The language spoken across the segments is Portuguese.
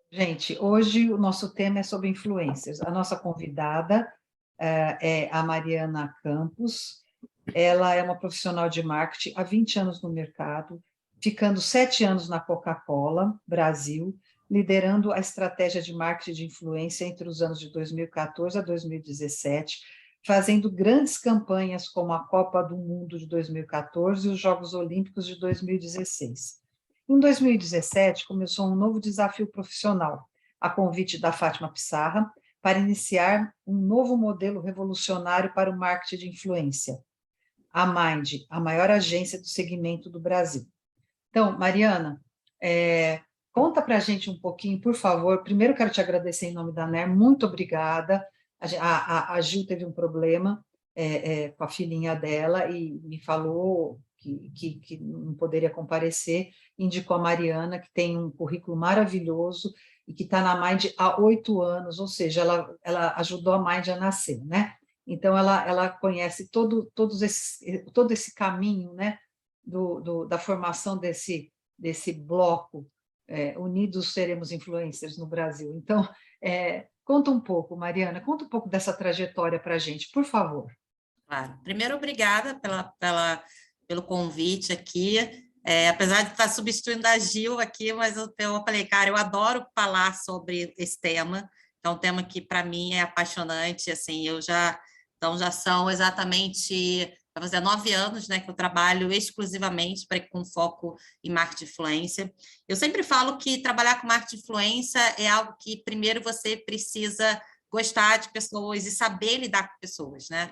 Gente, hoje o nosso tema é sobre influencers. A nossa convidada é a Mariana Campos. Ela é uma profissional de marketing há 20 anos no mercado, ficando 7 anos na Coca-Cola, Brasil, liderando a estratégia de marketing de influência entre os anos de 2014 a 2017, fazendo grandes campanhas como a Copa do Mundo de 2014 e os Jogos Olímpicos de 2016. Em 2017, começou um novo desafio profissional, a convite da Fátima Pissarra, para iniciar um novo modelo revolucionário para o marketing de influência, a Mind, a maior agência do segmento do Brasil. Então, Mariana, conta para a gente um pouquinho, por favor. Primeiro, quero te agradecer em nome da NER, muito obrigada. A Gil teve um problema com a filhinha dela e me falou que não poderia comparecer, indicou a Mariana, que tem um currículo maravilhoso e que está na Mind há 8 anos, ou seja, ela ajudou a Mind a nascer, né? Então, ela conhece todo esse caminho, né, da formação desse bloco, Unidos Seremos Influencers no Brasil. Então, conta um pouco, Mariana, conta um pouco dessa trajetória para a gente, por favor. Claro. Primeiro, obrigada pelo convite aqui. Apesar de estar substituindo a Gil aqui, mas eu falei, cara, eu adoro falar sobre esse tema, é um tema que, para mim, é apaixonante. Assim, então, já são exatamente, vai fazer 9 anos, né, que eu trabalho exclusivamente com foco em marketing de influência. Eu sempre falo que trabalhar com marketing de influência é algo que, primeiro, você precisa gostar de pessoas e saber lidar com pessoas, né?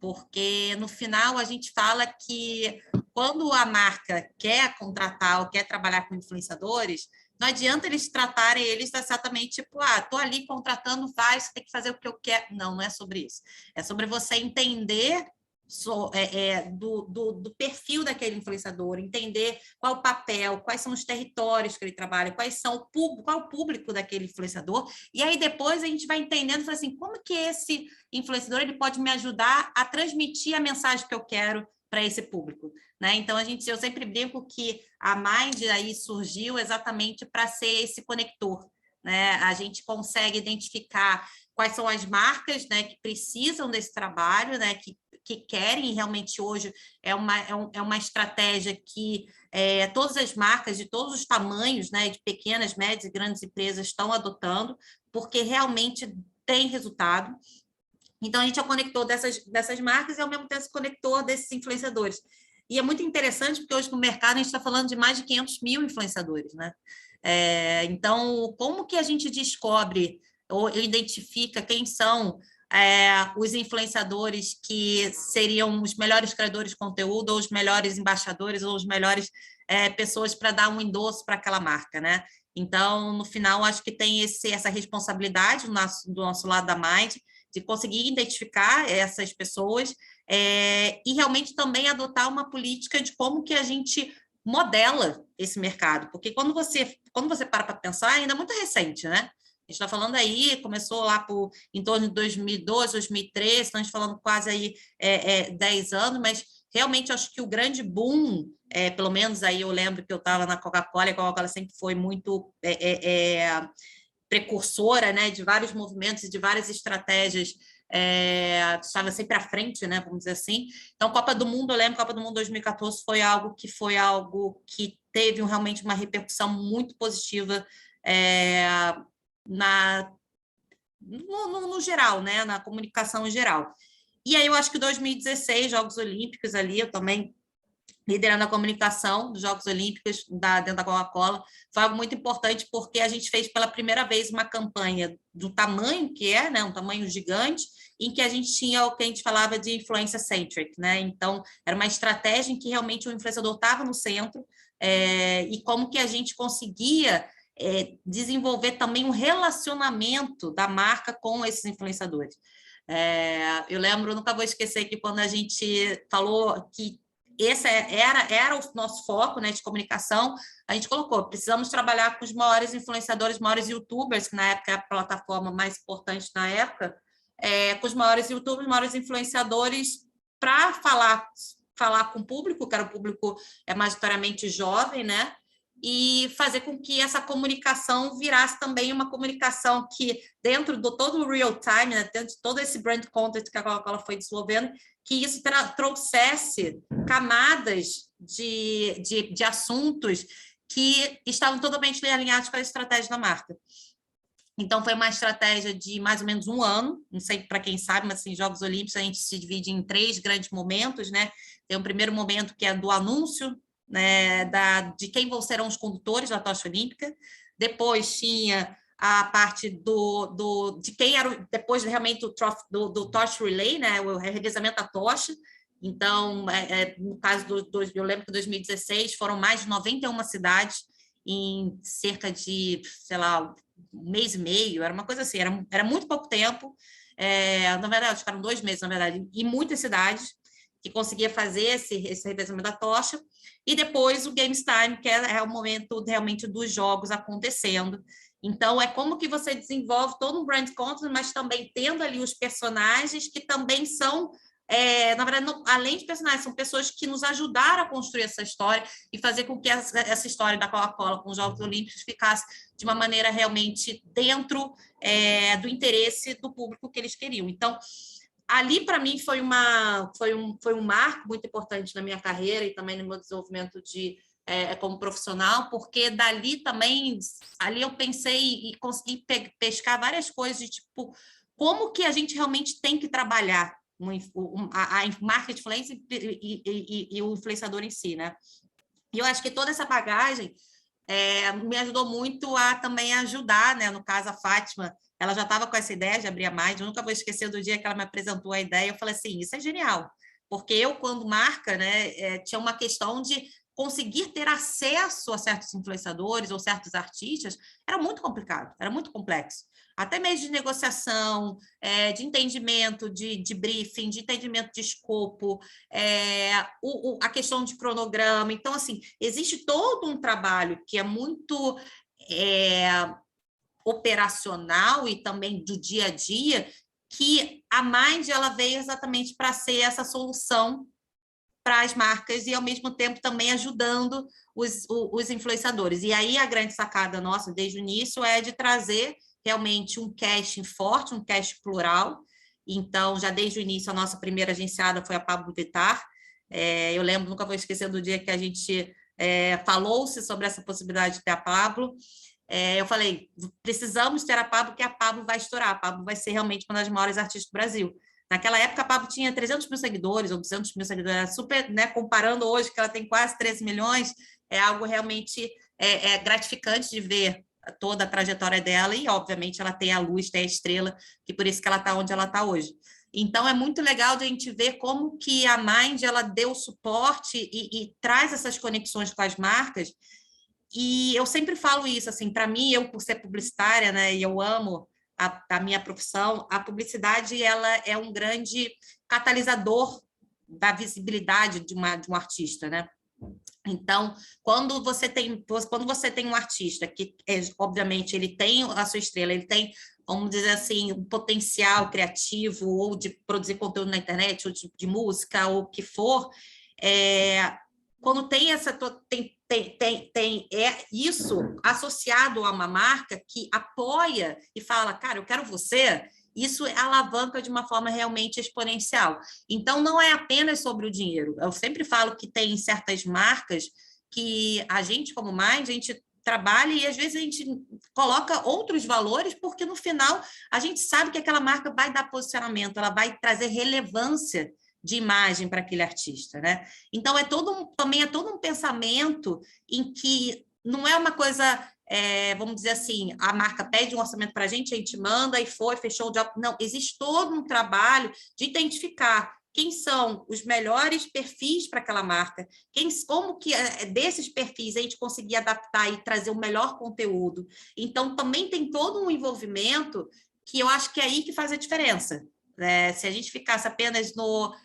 Porque, no final, a gente fala que quando a marca quer contratar ou quer trabalhar com influenciadores, não adianta eles tratarem eles exatamente tipo, estou ali contratando, você tem que fazer o que eu quero. Não, não é sobre isso. É sobre você entender do perfil daquele influenciador, entender qual o papel, quais são os territórios que ele trabalha, qual é o público daquele influenciador, e aí depois a gente vai entendendo assim, como que esse influenciador ele pode me ajudar a transmitir a mensagem que eu quero para esse público, né? Então eu sempre brinco que a Mind aí surgiu exatamente para ser esse conector, né? A gente consegue identificar quais são as marcas, né, que precisam desse trabalho, né, que querem realmente hoje, é uma estratégia que todas as marcas de todos os tamanhos, né, de pequenas, médias e grandes empresas estão adotando, porque realmente tem resultado. Então, a gente é o conector dessas marcas e, ao mesmo tempo, esse conector desses influenciadores. E é muito interessante, porque hoje no mercado a gente está falando de mais de 500 mil influenciadores, né? Então, como que a gente descobre ou identifica quem são os influenciadores que seriam os melhores criadores de conteúdo, ou os melhores embaixadores, ou os melhores pessoas para dar um endosso para aquela marca, né? Então, no final, acho que tem essa responsabilidade do nosso lado da Mind, de conseguir identificar essas pessoas e realmente também adotar uma política de como que a gente modela esse mercado, porque quando você para pensar, ainda é muito recente, né? A gente está falando aí, começou lá em torno de 2012, 2013, então a gente falando quase aí 10 anos, mas realmente acho que o grande boom, pelo menos aí eu lembro que eu estava na Coca-Cola, e a Coca-Cola sempre foi muito precursora, né, de vários movimentos e de várias estratégias, estava sempre à frente, né, vamos dizer assim. Então, Copa do Mundo, eu lembro que a Copa do Mundo 2014 foi algo que teve realmente uma repercussão muito positiva no geral, né, na comunicação em geral. E aí eu acho que 2016, Jogos Olímpicos ali, eu também liderando a comunicação dos Jogos Olímpicos dentro da Coca-Cola, foi algo muito importante porque a gente fez pela primeira vez uma campanha do tamanho que né, um tamanho gigante, em que a gente tinha o que a gente falava de influencer centric, né? Então, era uma estratégia em que realmente o influenciador estava no centro e como que a gente conseguia desenvolver também um relacionamento da marca com esses influenciadores. Eu lembro, nunca vou esquecer que quando a gente falou que esse era o nosso foco, né, de comunicação, a gente colocou, precisamos trabalhar com os maiores influenciadores, maiores youtubers, que na época é a plataforma mais importante na época, com os maiores youtubers, maiores influenciadores, para falar com o público, que era o público majoritariamente jovem, né, e fazer com que essa comunicação virasse também uma comunicação que, dentro do todo o real time, né, dentro de todo esse brand content que a Coca-Cola foi desenvolvendo, que isso trouxesse camadas de assuntos que estavam totalmente alinhados com a estratégia da marca. Então, foi uma estratégia de mais ou menos um ano, não sei para quem sabe, mas assim, Jogos Olímpicos a gente se divide em 3 grandes momentos, né? Tem um primeiro momento que é do anúncio, né, de quem serão os condutores da tocha olímpica. Depois tinha a parte de quem era, depois realmente do Torch Relay, né, o revezamento da tocha. Então, no caso eu lembro que em 2016 foram mais de 91 cidades em cerca de, sei lá, um mês e meio, era uma coisa assim, era muito pouco tempo, na verdade, ficaram 2 meses, na verdade, e muitas cidades que conseguia fazer esse revezamento da tocha, e depois o Games Time, que é o momento realmente dos jogos acontecendo. Então, é como que você desenvolve todo um brand content, mas também tendo ali os personagens que também são, na verdade, não, além de personagens, são pessoas que nos ajudaram a construir essa história e fazer com que essa história da Coca-Cola com os Jogos Olímpicos ficasse de uma maneira realmente dentro do interesse do público que eles queriam. Então, ali, para mim, foi um marco muito importante na minha carreira e também no meu desenvolvimento como profissional, porque dali também, ali eu pensei e consegui pescar várias coisas de tipo, como que a gente realmente tem que trabalhar a marca de influência e o influenciador em si, né? E eu acho que toda essa bagagem me ajudou muito a também ajudar, né? No caso, a Fátima, ela já estava com essa ideia de abrir a Mind. Eu nunca vou esquecer do dia que ela me apresentou a ideia. Eu falei assim, isso é genial. Porque eu, quando marca, né, tinha uma questão de conseguir ter acesso a certos influenciadores ou certos artistas, era muito complicado, era muito complexo. Até mesmo de negociação, de entendimento, de briefing, de entendimento de escopo, a questão de cronograma. Então, assim, existe todo um trabalho que é muito operacional e também do dia a dia, que a Mind ela veio exatamente para ser essa solução para as marcas e, ao mesmo tempo, também ajudando os influenciadores. E aí a grande sacada nossa, desde o início, é de trazer realmente um casting forte, um casting plural. Então, já desde o início, a nossa primeira agenciada foi a Pablo Vittar. Eu lembro, nunca vou esquecer do dia que a gente falou-se sobre essa possibilidade de ter a Pablo. Eu falei, precisamos ter a Pablo, porque a Pablo vai estourar, a Pablo vai ser realmente uma das maiores artistas do Brasil. Naquela época, a Pablo tinha 300 mil seguidores, ou 200 mil seguidores, era super, né, comparando hoje, que ela tem quase 13 milhões, é algo realmente gratificante de ver toda a trajetória dela, e, obviamente, ela tem a luz, tem a estrela, que por isso que ela está onde ela está hoje. Então, é muito legal de a gente ver como que a Mind, ela deu suporte e traz essas conexões com as marcas, e eu sempre falo isso, assim, para mim, eu, por ser publicitária, né, e eu amo a minha profissão, a publicidade ela é um grande catalisador da visibilidade de um artista, né? Então, quando você tem um artista que, obviamente, ele tem a sua estrela, ele tem, vamos dizer assim, um potencial criativo ou de produzir conteúdo na internet, ou de música, ou o que for, quando tem isso associado a uma marca que apoia e fala, cara, eu quero você, isso alavanca de uma forma realmente exponencial. Então, não é apenas sobre o dinheiro. Eu sempre falo que tem certas marcas que a gente, como Mind, a gente trabalha e, às vezes, a gente coloca outros valores, porque, no final, a gente sabe que aquela marca vai dar posicionamento, ela vai trazer relevância de imagem para aquele artista, né? Então, também é todo um pensamento em que não é uma coisa, vamos dizer assim, a marca pede um orçamento para a gente manda e fechou o job. Não, existe todo um trabalho de identificar quem são os melhores perfis para aquela marca, como que desses perfis a gente conseguir adaptar e trazer o melhor conteúdo. Então, também tem todo um envolvimento que eu acho que é aí que faz a diferença. Se a gente ficasse apenas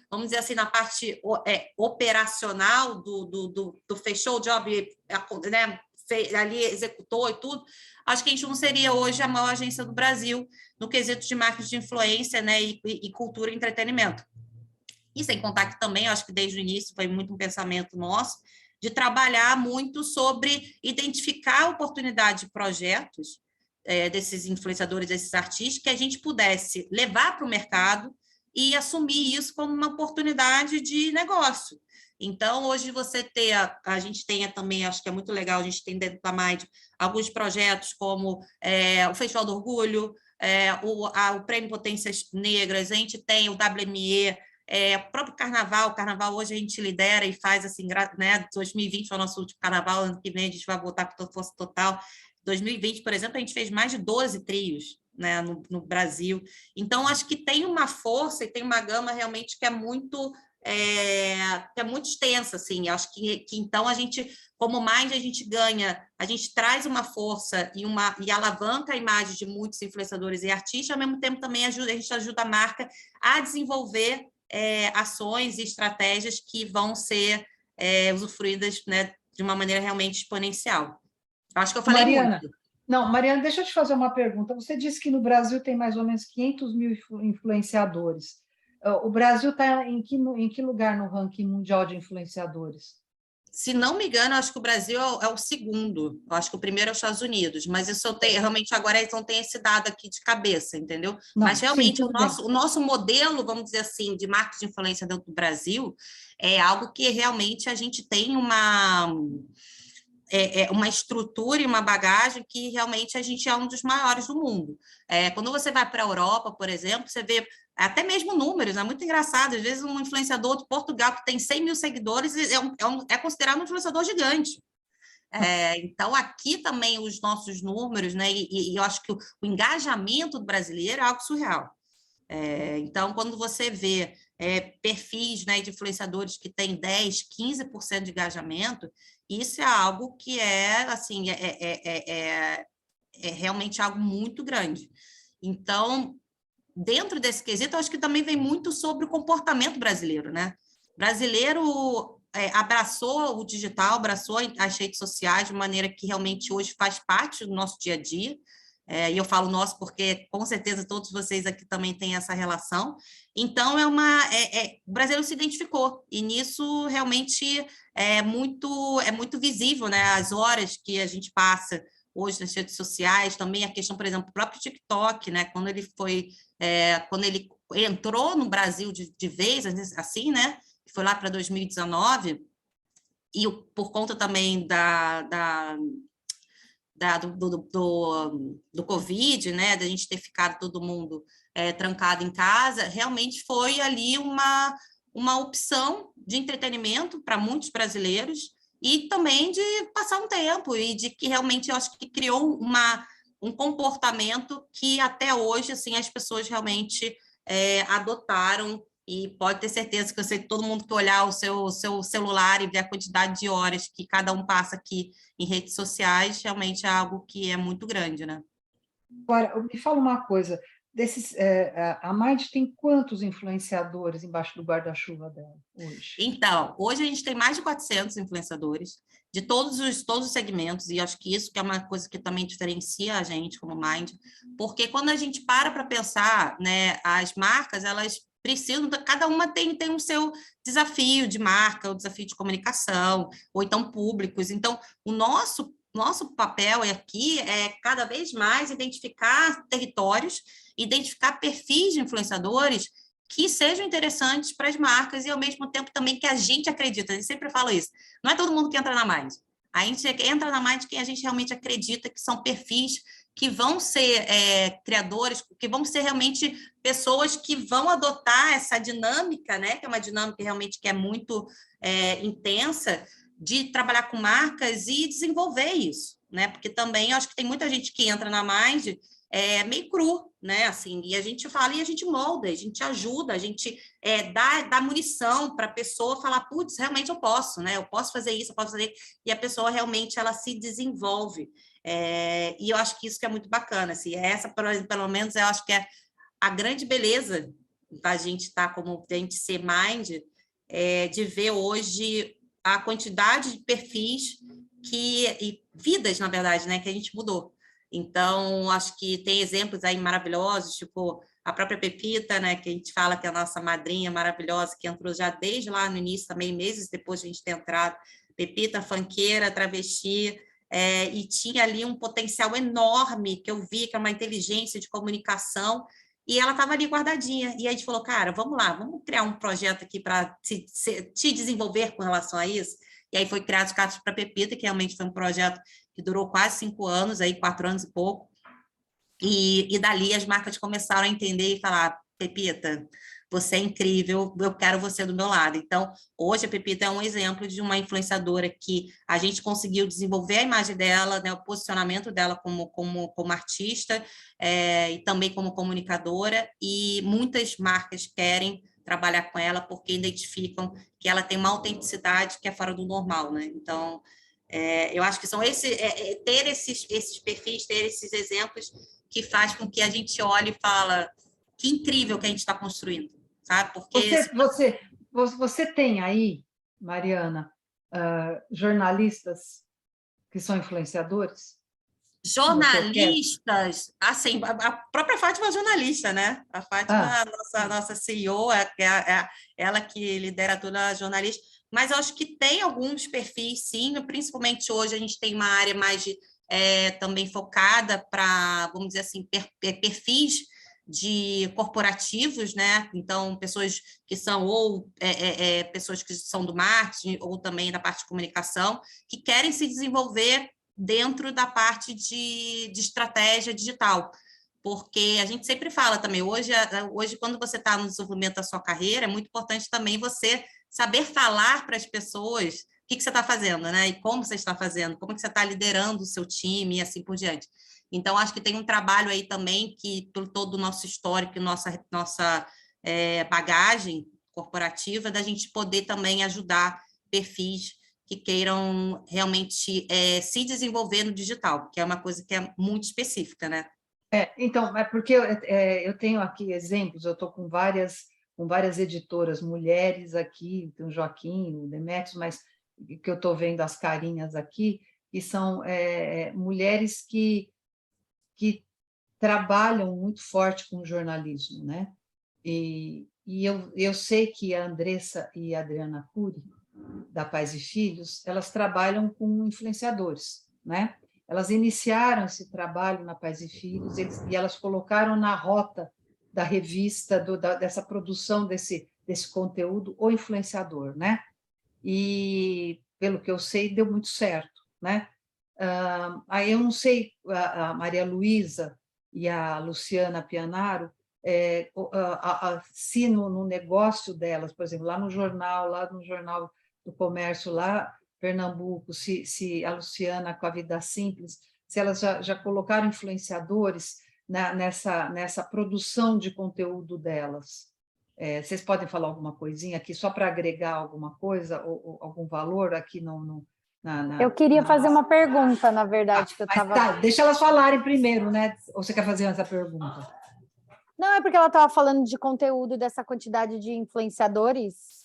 vamos dizer assim, na parte operacional do fechou o job, né, ali executou e tudo, acho que a gente não seria hoje a maior agência do Brasil no quesito de marketing de influência, né, e cultura e entretenimento. E sem contar que também, acho que desde o início foi muito um pensamento nosso de trabalhar muito sobre identificar oportunidade de projetos desses influenciadores, desses artistas, que a gente pudesse levar para o mercado e assumir isso como uma oportunidade de negócio. Então, hoje a gente tem também, acho que é muito legal, a gente tem dentro da Mind alguns projetos como o Festival do Orgulho, o Prêmio Potências Negras, a gente tem o WME, o próprio Carnaval. O Carnaval hoje a gente lidera e faz assim, né? 2020 foi o nosso último Carnaval, ano que vem a gente vai voltar com força total. 2020, por exemplo, a gente fez mais de 12 trios, né, no Brasil. Então, acho que tem uma força e tem uma gama realmente que é muito extensa, assim. Acho que então a gente, como Mind, a gente ganha, a gente traz uma força e alavanca a imagem de muitos influenciadores e artistas, ao mesmo tempo também a gente ajuda a marca a desenvolver ações e estratégias que vão ser usufruídas, né, de uma maneira realmente exponencial. Acho que eu falei Mariana, muito. não, Mariana, deixa eu te fazer uma pergunta. Você disse que no Brasil tem mais ou menos 500 mil influenciadores. O Brasil está em que lugar no ranking mundial de influenciadores? Se não me engano, acho que o Brasil é o segundo. Eu acho que o primeiro é os Estados Unidos, mas isso eu tenho, realmente agora eles não têm esse dado aqui de cabeça, entendeu? Mas Não, sim, realmente tudo bem. o nosso modelo, vamos dizer assim, de marketing de influência dentro do Brasil é algo que realmente a gente tem uma estrutura e uma bagagem que realmente a gente é um dos maiores do mundo. Quando você vai para a Europa, por exemplo, você vê até mesmo números, é muito engraçado. Às vezes, um influenciador de Portugal que tem 100 mil seguidores é considerado um influenciador gigante. Então, aqui também os nossos números, né? E eu acho que o engajamento do brasileiro é algo surreal. Então, quando você vê perfis, né, de influenciadores que têm 10%, 15% de engajamento, isso é algo que assim, realmente algo muito grande. Então, dentro desse quesito, eu acho que também vem muito sobre o comportamento brasileiro, né? O brasileiro abraçou o digital, abraçou as redes sociais de maneira que realmente hoje faz parte do nosso dia a dia. E eu falo nosso porque, com certeza, todos vocês aqui também têm essa relação. Então, o brasileiro se identificou, e nisso realmente é muito visível, né? As horas que a gente passa hoje nas redes sociais, também a questão, por exemplo, do próprio TikTok, né? Quando ele entrou no Brasil de vez, assim, né? Foi lá para 2019, e por conta também do Covid, né, da gente ter ficado todo mundo trancado em casa, realmente foi ali uma opção de entretenimento para muitos brasileiros e também de passar um tempo e de que realmente eu acho que criou um comportamento que até hoje assim as pessoas realmente adotaram. E pode ter certeza que eu sei que todo mundo que olhar o seu celular e ver a quantidade de horas que cada um passa aqui em redes sociais, realmente é algo que é muito grande, né? Agora, me fala uma coisa, a Mind tem quantos influenciadores embaixo do guarda-chuva dela hoje? Então, hoje a gente tem mais de 400 influenciadores de todos os segmentos, e acho que isso que é uma coisa que também diferencia a gente como Mind, porque quando a gente para pensar, né, as marcas, elas precisam, cada uma tem o seu desafio de marca, o desafio de comunicação, ou então públicos. Então, o nosso papel aqui é cada vez mais identificar territórios, identificar perfis de influenciadores que sejam interessantes para as marcas e, ao mesmo tempo, também que a gente acredita. A gente sempre fala isso. Não é todo mundo que entra na Mind. A gente entra na Mind quem a gente realmente acredita que são perfis que vão ser criadores, que vão ser realmente pessoas que vão adotar essa dinâmica, né? Que é uma dinâmica realmente que é muito intensa, de trabalhar com marcas e desenvolver isso, né? Porque também eu acho que tem muita gente que entra na Mind meio cru, né? Assim, e a gente fala e a gente molda, a gente ajuda, a gente dá munição para a pessoa falar, putz, realmente eu posso, né? Eu posso fazer isso, eu posso fazer, e a pessoa realmente ela se desenvolve. E eu acho que isso que é muito bacana, assim, essa, pelo menos, eu acho que é a grande beleza da gente estar como a gente ser Mind, de ver hoje a quantidade de perfis e vidas, na verdade, né, que a gente mudou. Então, acho que tem exemplos aí maravilhosos, tipo a própria Pepita, né, que a gente fala que é a nossa madrinha maravilhosa, que entrou já desde lá no início, também meses depois de a gente ter entrado Pepita, funkeira, travesti, e tinha ali um potencial enorme, que eu vi, que é uma inteligência de comunicação, e ela estava ali guardadinha. E aí a gente falou, cara, vamos lá, vamos criar um projeto aqui para te desenvolver com relação a isso. E aí foi criado os Cartas para Pepita, que realmente foi um projeto que durou quase 5 anos, aí 4 anos e pouco. E dali as marcas começaram a entender e falar, Pepita, você é incrível, eu quero você do meu lado. Então, hoje a Pepita é um exemplo de uma influenciadora que a gente conseguiu desenvolver a imagem dela, né, o posicionamento dela como artista, e também como comunicadora, e muitas marcas querem trabalhar com ela porque identificam que ela tem uma autenticidade que é fora do normal, né? Então, eu acho que são ter esses perfis, ter esses exemplos que faz com que a gente olhe e fala que incrível que a gente está construindo, sabe? Porque Você tem aí, Mariana, jornalistas que são influenciadores? jornalistas, assim, a própria Fátima é jornalista, né? A Fátima, nossa CEO, ela que lidera toda a jornalista, mas eu acho que tem alguns perfis, sim, principalmente hoje a gente tem uma área mais também focada para, vamos dizer assim, perfis de corporativos, né? Então, pessoas que são pessoas que são do marketing ou também da parte de comunicação, que querem se desenvolver dentro da parte de estratégia digital, porque a gente sempre fala também, hoje quando você está no desenvolvimento da sua carreira, é muito importante também você saber falar para as pessoas o que você está fazendo, né? E como você está fazendo, como que você está liderando o seu time e assim por diante. Então, acho que tem um trabalho aí também que, por todo o nosso histórico, nossa bagagem corporativa, da gente poder também ajudar perfis que queiram realmente se desenvolver no digital, que é uma coisa que é muito específica, né? Então, é porque eu tenho aqui exemplos, eu estou com várias editoras mulheres aqui, tem o Joaquim, o Demetrios, mas que eu estou vendo as carinhas aqui, que são mulheres que trabalham muito forte com o jornalismo, né? E eu sei que a Andressa e a Adriana Cury, da Pais e Filhos, elas trabalham com influenciadores, né? Elas iniciaram esse trabalho na Pais e Filhos e elas colocaram na rota da revista, dessa produção desse conteúdo, o influenciador, né? E, pelo que eu sei, deu muito certo, né? Aí eu não sei, a Maria Luísa e a Luciana Pianaro, se no negócio delas, por exemplo, lá no Jornal do Comércio, lá Pernambuco, se a Luciana com a Vida Simples, se elas já colocaram influenciadores nessa produção de conteúdo delas. Vocês podem falar alguma coisinha aqui, só para agregar alguma coisa, ou algum valor aqui Eu queria fazer uma pergunta, na verdade, que eu estava... Tá, deixa elas falarem primeiro, né? Ou você quer fazer essa pergunta? Não, é porque ela estava falando de conteúdo dessa quantidade de influenciadores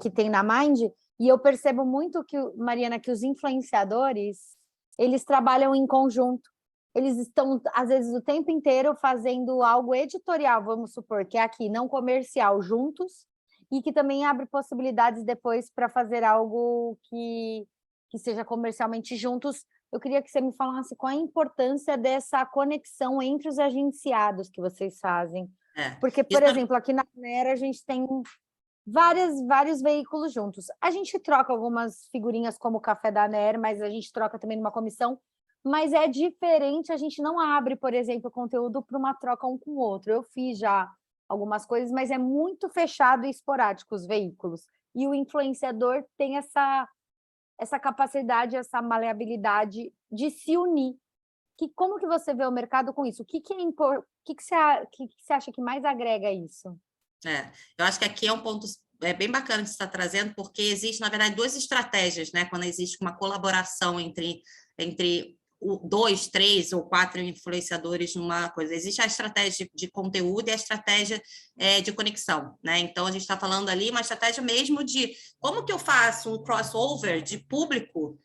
que tem na Mind, e eu percebo muito que, Mariana, que os influenciadores, eles trabalham em conjunto. Eles estão, às vezes, o tempo inteiro fazendo algo editorial, vamos supor, que é aqui, não comercial, juntos, e que também abre possibilidades depois para fazer algo que seja comercialmente juntos. Eu queria que você me falasse qual a importância dessa conexão entre os agenciados que vocês fazem. Porque, por exemplo, aqui na Nera a gente tem vários veículos juntos. A gente troca algumas figurinhas como o Café da Nera, mas a gente troca também numa comissão, mas é diferente, a gente não abre, por exemplo, conteúdo para uma troca um com o outro. Eu fiz já algumas coisas, mas é muito fechado e esporádico os veículos. E o influenciador tem essa capacidade, essa maleabilidade de se unir. Como que você vê o mercado com isso? O que você acha que mais agrega isso? Eu acho que aqui é um ponto bem bacana que você está trazendo, porque existe, na verdade, 2 estratégias, né? Quando existe uma colaboração entre 2, 3 ou 4 influenciadores numa coisa. Existe a estratégia de conteúdo e a estratégia de conexão, né? Então, a gente está falando ali uma estratégia mesmo de como que eu faço um crossover de público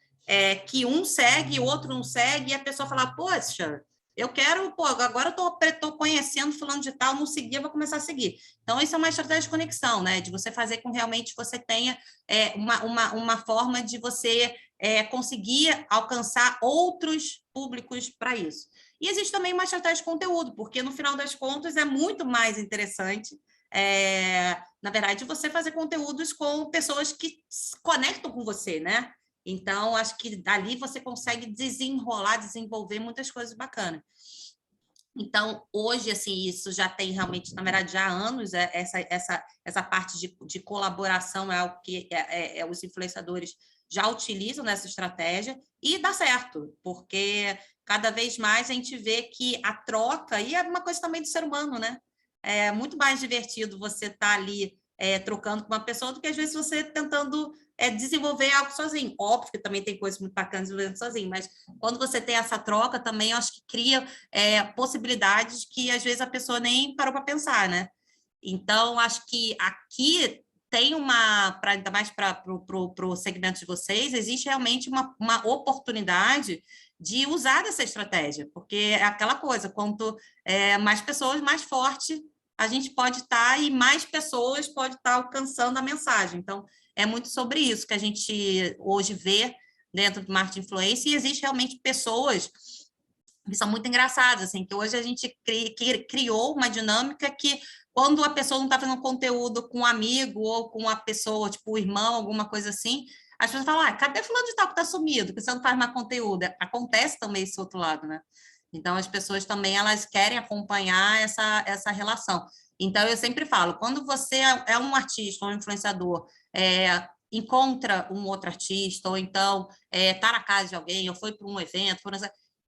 que um segue, o outro não segue, e a pessoa fala, poxa, eu quero, pô, agora eu tô conhecendo fulano de tal, não seguia, vou começar a seguir. Então, isso é uma estratégia de conexão, né? De você fazer com que realmente você tenha uma forma de você conseguir alcançar outros públicos para isso. E existe também uma estratégia de conteúdo, porque no final das contas é muito mais interessante, na verdade, você fazer conteúdos com pessoas que se conectam com você, né? Então, acho que dali você consegue desenvolver muitas coisas bacanas. Então, hoje, assim, isso já tem realmente, na verdade, já há anos, essa parte de colaboração é algo que os influenciadores já utilizam nessa estratégia e dá certo, porque cada vez mais a gente vê que a troca, e é uma coisa também do ser humano, né? É muito mais divertido você estar ali trocando com uma pessoa do que, às vezes, você tentando desenvolver algo sozinho. Óbvio que também tem coisas muito bacanas desenvolvendo sozinho, mas quando você tem essa troca também, eu acho que cria possibilidades que, às vezes, a pessoa nem parou para pensar, né? Então, acho que aqui tem ainda mais para o segmento de vocês, existe realmente uma oportunidade de usar essa estratégia, porque é aquela coisa, quanto mais pessoas, mais forte a gente pode estar e mais pessoas pode estar alcançando a mensagem. Então, é muito sobre isso que a gente hoje vê dentro do marketing influência, e existe realmente pessoas que são muito engraçadas, assim, que hoje a gente criou uma dinâmica que, quando a pessoa não está fazendo conteúdo com um amigo ou com uma pessoa, tipo o irmão, alguma coisa assim, as pessoas falam, cadê fulano de tal que está sumido, que você não faz mais conteúdo? Acontece também esse outro lado, né? Então, as pessoas também, elas querem acompanhar essa relação. Então, eu sempre falo, quando você é um artista, um influenciador, encontra um outro artista, ou então está na casa de alguém, ou foi para um evento,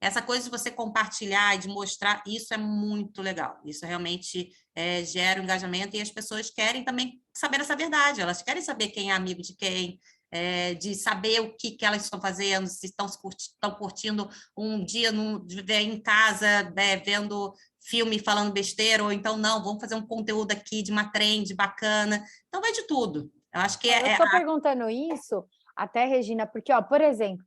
essa coisa de você compartilhar e de mostrar, isso é muito legal. Isso realmente gera um engajamento, e as pessoas querem também saber essa verdade, elas querem saber quem é amigo de quem, de saber o que elas estão fazendo, se estão curtindo um dia em casa, vendo filme falando besteira, ou então, não, vamos fazer um conteúdo aqui de uma trend bacana. Então, vai de tudo. Eu acho que eu estou perguntando isso, até, Regina, porque, por exemplo,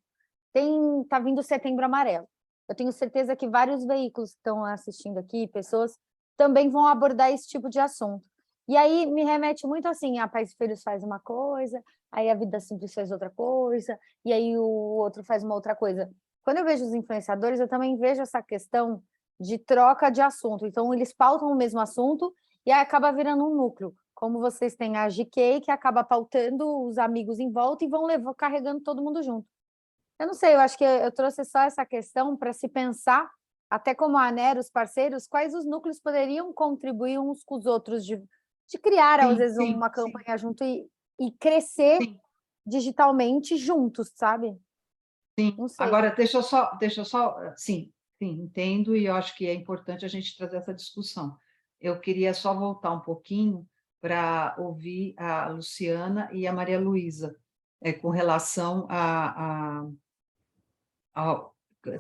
tá vindo o Setembro Amarelo. Eu tenho certeza que vários veículos que estão assistindo aqui, pessoas, também vão abordar esse tipo de assunto. E aí me remete muito assim, a Pais e Filhos faz uma coisa, aí a Vida Simples faz outra coisa, e aí o outro faz uma outra coisa. Quando eu vejo os influenciadores, eu também vejo essa questão de troca de assunto. Então, eles pautam o mesmo assunto e aí acaba virando um núcleo. Como vocês têm a GK, que acaba pautando os amigos em volta e vão carregando todo mundo junto. Eu não sei, eu acho que eu trouxe só essa questão para se pensar, até como a ANER, os parceiros, quais os núcleos poderiam contribuir uns com os outros, de criar, às vezes, uma campanha junto e crescer digitalmente juntos, sabe? Sim. Não sei. Agora, deixa eu só, sim, entendo, e eu acho que é importante a gente trazer essa discussão. Eu queria só voltar um pouquinho para ouvir a Luciana e a Maria Luísa, com relação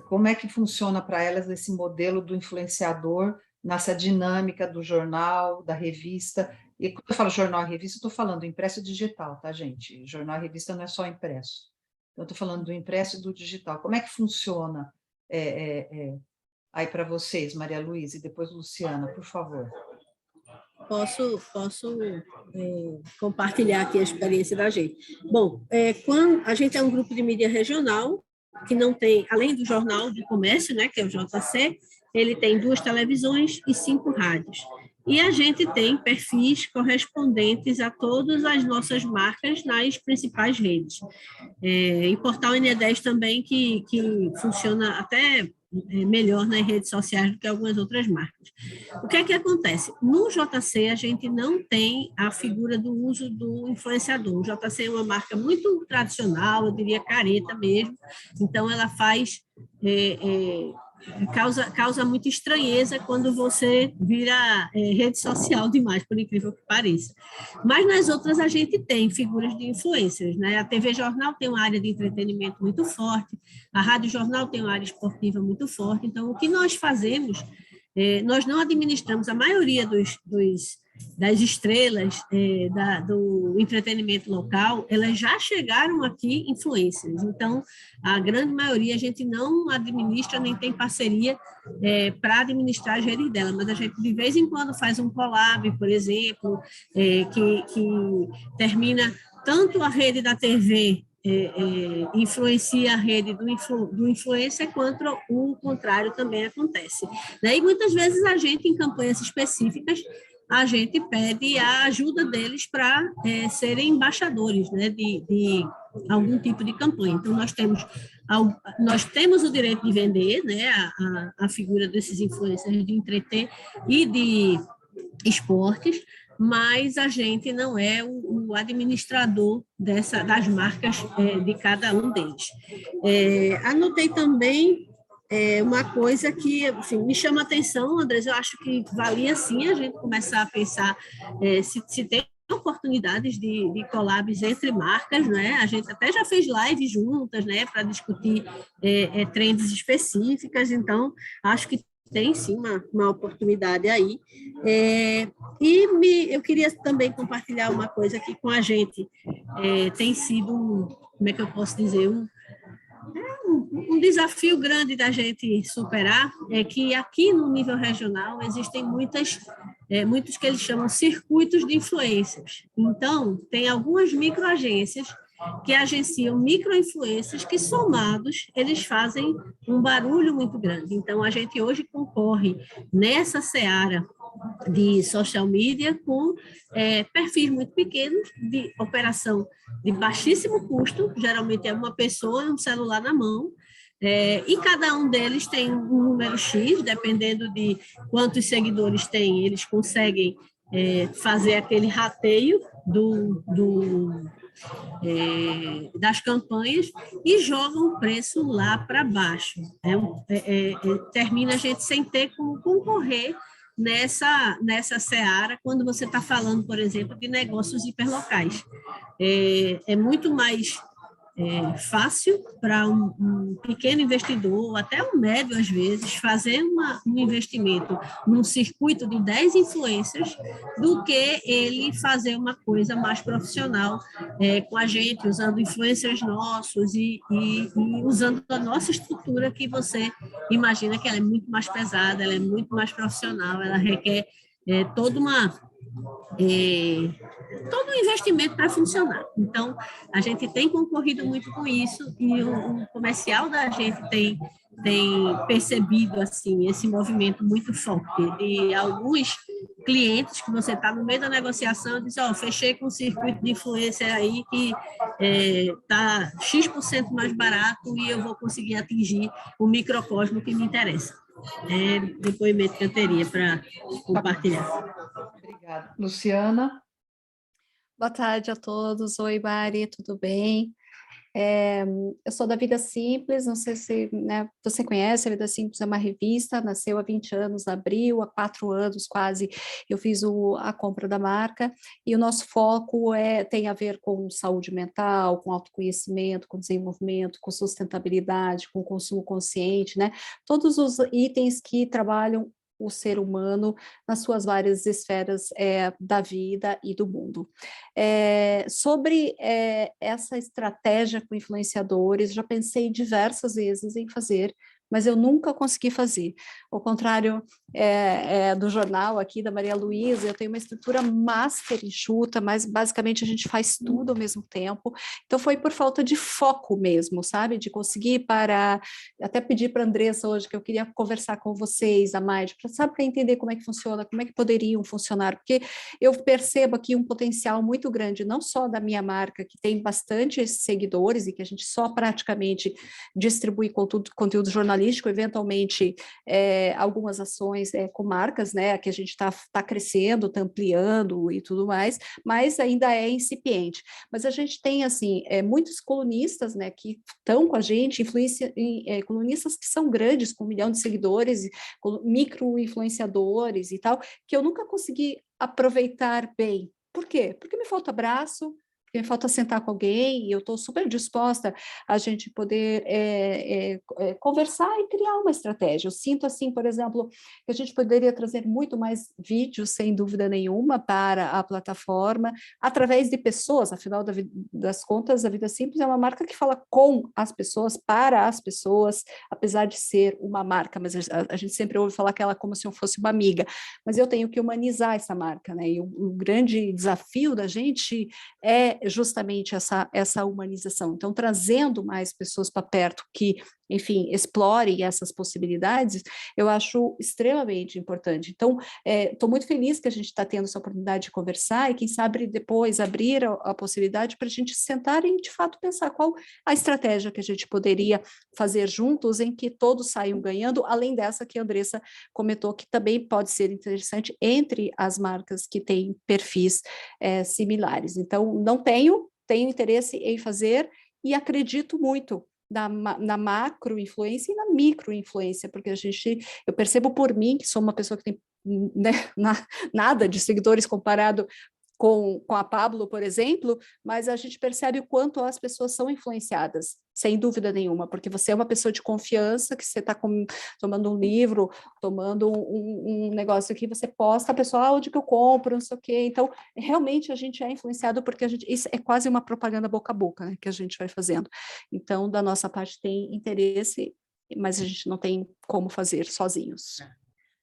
como é que funciona para elas esse modelo do influenciador nessa dinâmica do jornal, da revista. E quando eu falo jornal e revista, estou falando impresso e digital, tá, gente? Jornal e revista não é só impresso. Eu estou falando do impresso e do digital. Como é que funciona aí para vocês, Maria Luísa, e depois Luciana, por favor? Posso compartilhar aqui a experiência da gente. Bom, quando a gente é um grupo de mídia regional, que não tem, além do Jornal do Comércio, né, que é o JC, ele tem 2 televisões e 5 rádios. E a gente tem perfis correspondentes a todas as nossas marcas nas principais redes. Em Portal NE10 também, que funciona até melhor nas redes sociais do que algumas outras marcas. O que é que acontece? No JC, a gente não tem a figura do uso do influenciador. O JC é uma marca muito tradicional, eu diria careta mesmo, então ela faz... causa muita estranheza quando você vira rede social demais, por incrível que pareça. Mas nas outras a gente tem figuras de influencers, né? A TV Jornal tem uma área de entretenimento muito forte, a Rádio Jornal tem uma área esportiva muito forte, então o que nós fazemos, nós não administramos a maioria dos das estrelas do entretenimento local, elas já chegaram aqui influencers. Então, a grande maioria a gente não administra nem tem parceria para administrar as redes dela, mas a gente de vez em quando faz um collab, por exemplo, que termina tanto a rede da TV influencia a rede do influencer, quanto o contrário também acontece. E muitas vezes a gente, em campanhas específicas, a gente pede a ajuda deles para serem embaixadores, né, de algum tipo de campanha. Então, nós temos o direito de vender, né, a figura desses influencers de entreter e de esportes, mas a gente não é o administrador das marcas de cada um deles. Anotei também uma coisa que assim, me chama a atenção, Andrés, eu acho que valia sim a gente começar a pensar se tem oportunidades de collabs entre marcas, né? A gente até já fez lives juntas, né, para discutir trends específicas, então acho que tem sim uma oportunidade aí. Eu queria também compartilhar uma coisa que com a gente tem sido, como é que eu posso dizer, um desafio grande da gente superar, é que aqui no nível regional existem muitos que eles chamam circuitos de influências. Então, tem algumas microagências que agenciam microinfluências que, somados, eles fazem um barulho muito grande. Então, a gente hoje concorre nessa seara de social media com perfis muito pequenos, de operação de baixíssimo custo, geralmente é uma pessoa e um celular na mão, e cada um deles tem um número X, dependendo de quantos seguidores tem, eles conseguem fazer aquele rateio das campanhas e jogam o preço lá para baixo. Termina a gente sem ter como concorrer nessa seara, quando você está falando, por exemplo, de negócios hiperlocais. É muito mais fácil para um pequeno investidor, ou até um médio, às vezes, fazer um investimento num circuito de 10 influencers do que ele fazer uma coisa mais profissional com a gente, usando influencers nossos e usando a nossa estrutura, que você imagina que ela é muito mais pesada, ela é muito mais profissional, ela requer todo um investimento para funcionar. Então, a gente tem concorrido muito com isso e o comercial da gente tem percebido assim esse movimento muito forte de alguns clientes que você está no meio da negociação e diz, fechei com um circuito de influência aí que está X% mais barato e eu vou conseguir atingir o microcosmo que me interessa. Depoimento que eu teria para compartilhar. Obrigada. Luciana? Boa tarde a todos. Oi, Mari, tudo bem? Eu sou da Vida Simples, não sei se você conhece, a Vida Simples é uma revista, nasceu há 20 anos, abril, há 4 anos quase eu fiz a compra da marca, e o nosso foco tem a ver com saúde mental, com autoconhecimento, com desenvolvimento, com sustentabilidade, com consumo consciente, né? Todos os itens que trabalham o ser humano nas suas várias esferas da vida e do mundo. Sobre essa estratégia com influenciadores, já pensei diversas vezes em fazer, mas eu nunca consegui fazer. Ao contrário do jornal aqui, da Maria Luísa, eu tenho uma estrutura master enxuta, mas basicamente a gente faz tudo ao mesmo tempo. Então foi por falta de foco mesmo, sabe? De conseguir parar, até pedir para a Andressa hoje que eu queria conversar com vocês, a Maide, para entender como é que funciona, como é que poderiam funcionar, porque eu percebo aqui um potencial muito grande, não só da minha marca, que tem bastante seguidores e que a gente só praticamente distribui conteúdo jornalístico, eventualmente algumas ações com marcas, né, que a gente está crescendo, está ampliando e tudo mais, mas ainda é incipiente. Mas a gente tem, assim, muitos colunistas, né, que estão com a gente, colunistas que são grandes, com 1 milhão de seguidores, micro-influenciadores e tal, que eu nunca consegui aproveitar bem. Por quê? Porque me falta braço, porque me falta sentar com alguém e eu estou super disposta a gente poder conversar e criar uma estratégia. Eu sinto assim, por exemplo, que a gente poderia trazer muito mais vídeos, sem dúvida nenhuma, para a plataforma, através de pessoas, afinal das contas, a Vida Simples é uma marca que fala com as pessoas, para as pessoas, apesar de ser uma marca, mas a gente sempre ouve falar que ela é como se eu fosse uma amiga, mas eu tenho que humanizar essa marca, né? E o grande desafio da gente é justamente essa humanização. Então, trazendo mais pessoas para perto que, enfim, explorem essas possibilidades, eu acho extremamente importante. Então, estou muito feliz que a gente está tendo essa oportunidade de conversar e, quem sabe, depois abrir a possibilidade para a gente sentar e, de fato, pensar qual a estratégia que a gente poderia fazer juntos em que todos saiam ganhando, além dessa que a Andressa comentou, que também pode ser interessante entre as marcas que têm perfis similares. Então, não tenho interesse em fazer e acredito muito na macro influência e na micro influência, porque eu percebo por mim, que sou uma pessoa que tem, né, nada de seguidores comparado com a Pablo, por exemplo, mas a gente percebe o quanto as pessoas são influenciadas, sem dúvida nenhuma, porque você é uma pessoa de confiança, que você está tomando um livro, tomando um negócio que você posta, a pessoa, onde que eu compro, não sei o quê. Então, realmente a gente é influenciado porque isso é quase uma propaganda boca a boca, né, que a gente vai fazendo. Então, da nossa parte tem interesse, mas a gente não tem como fazer sozinhos.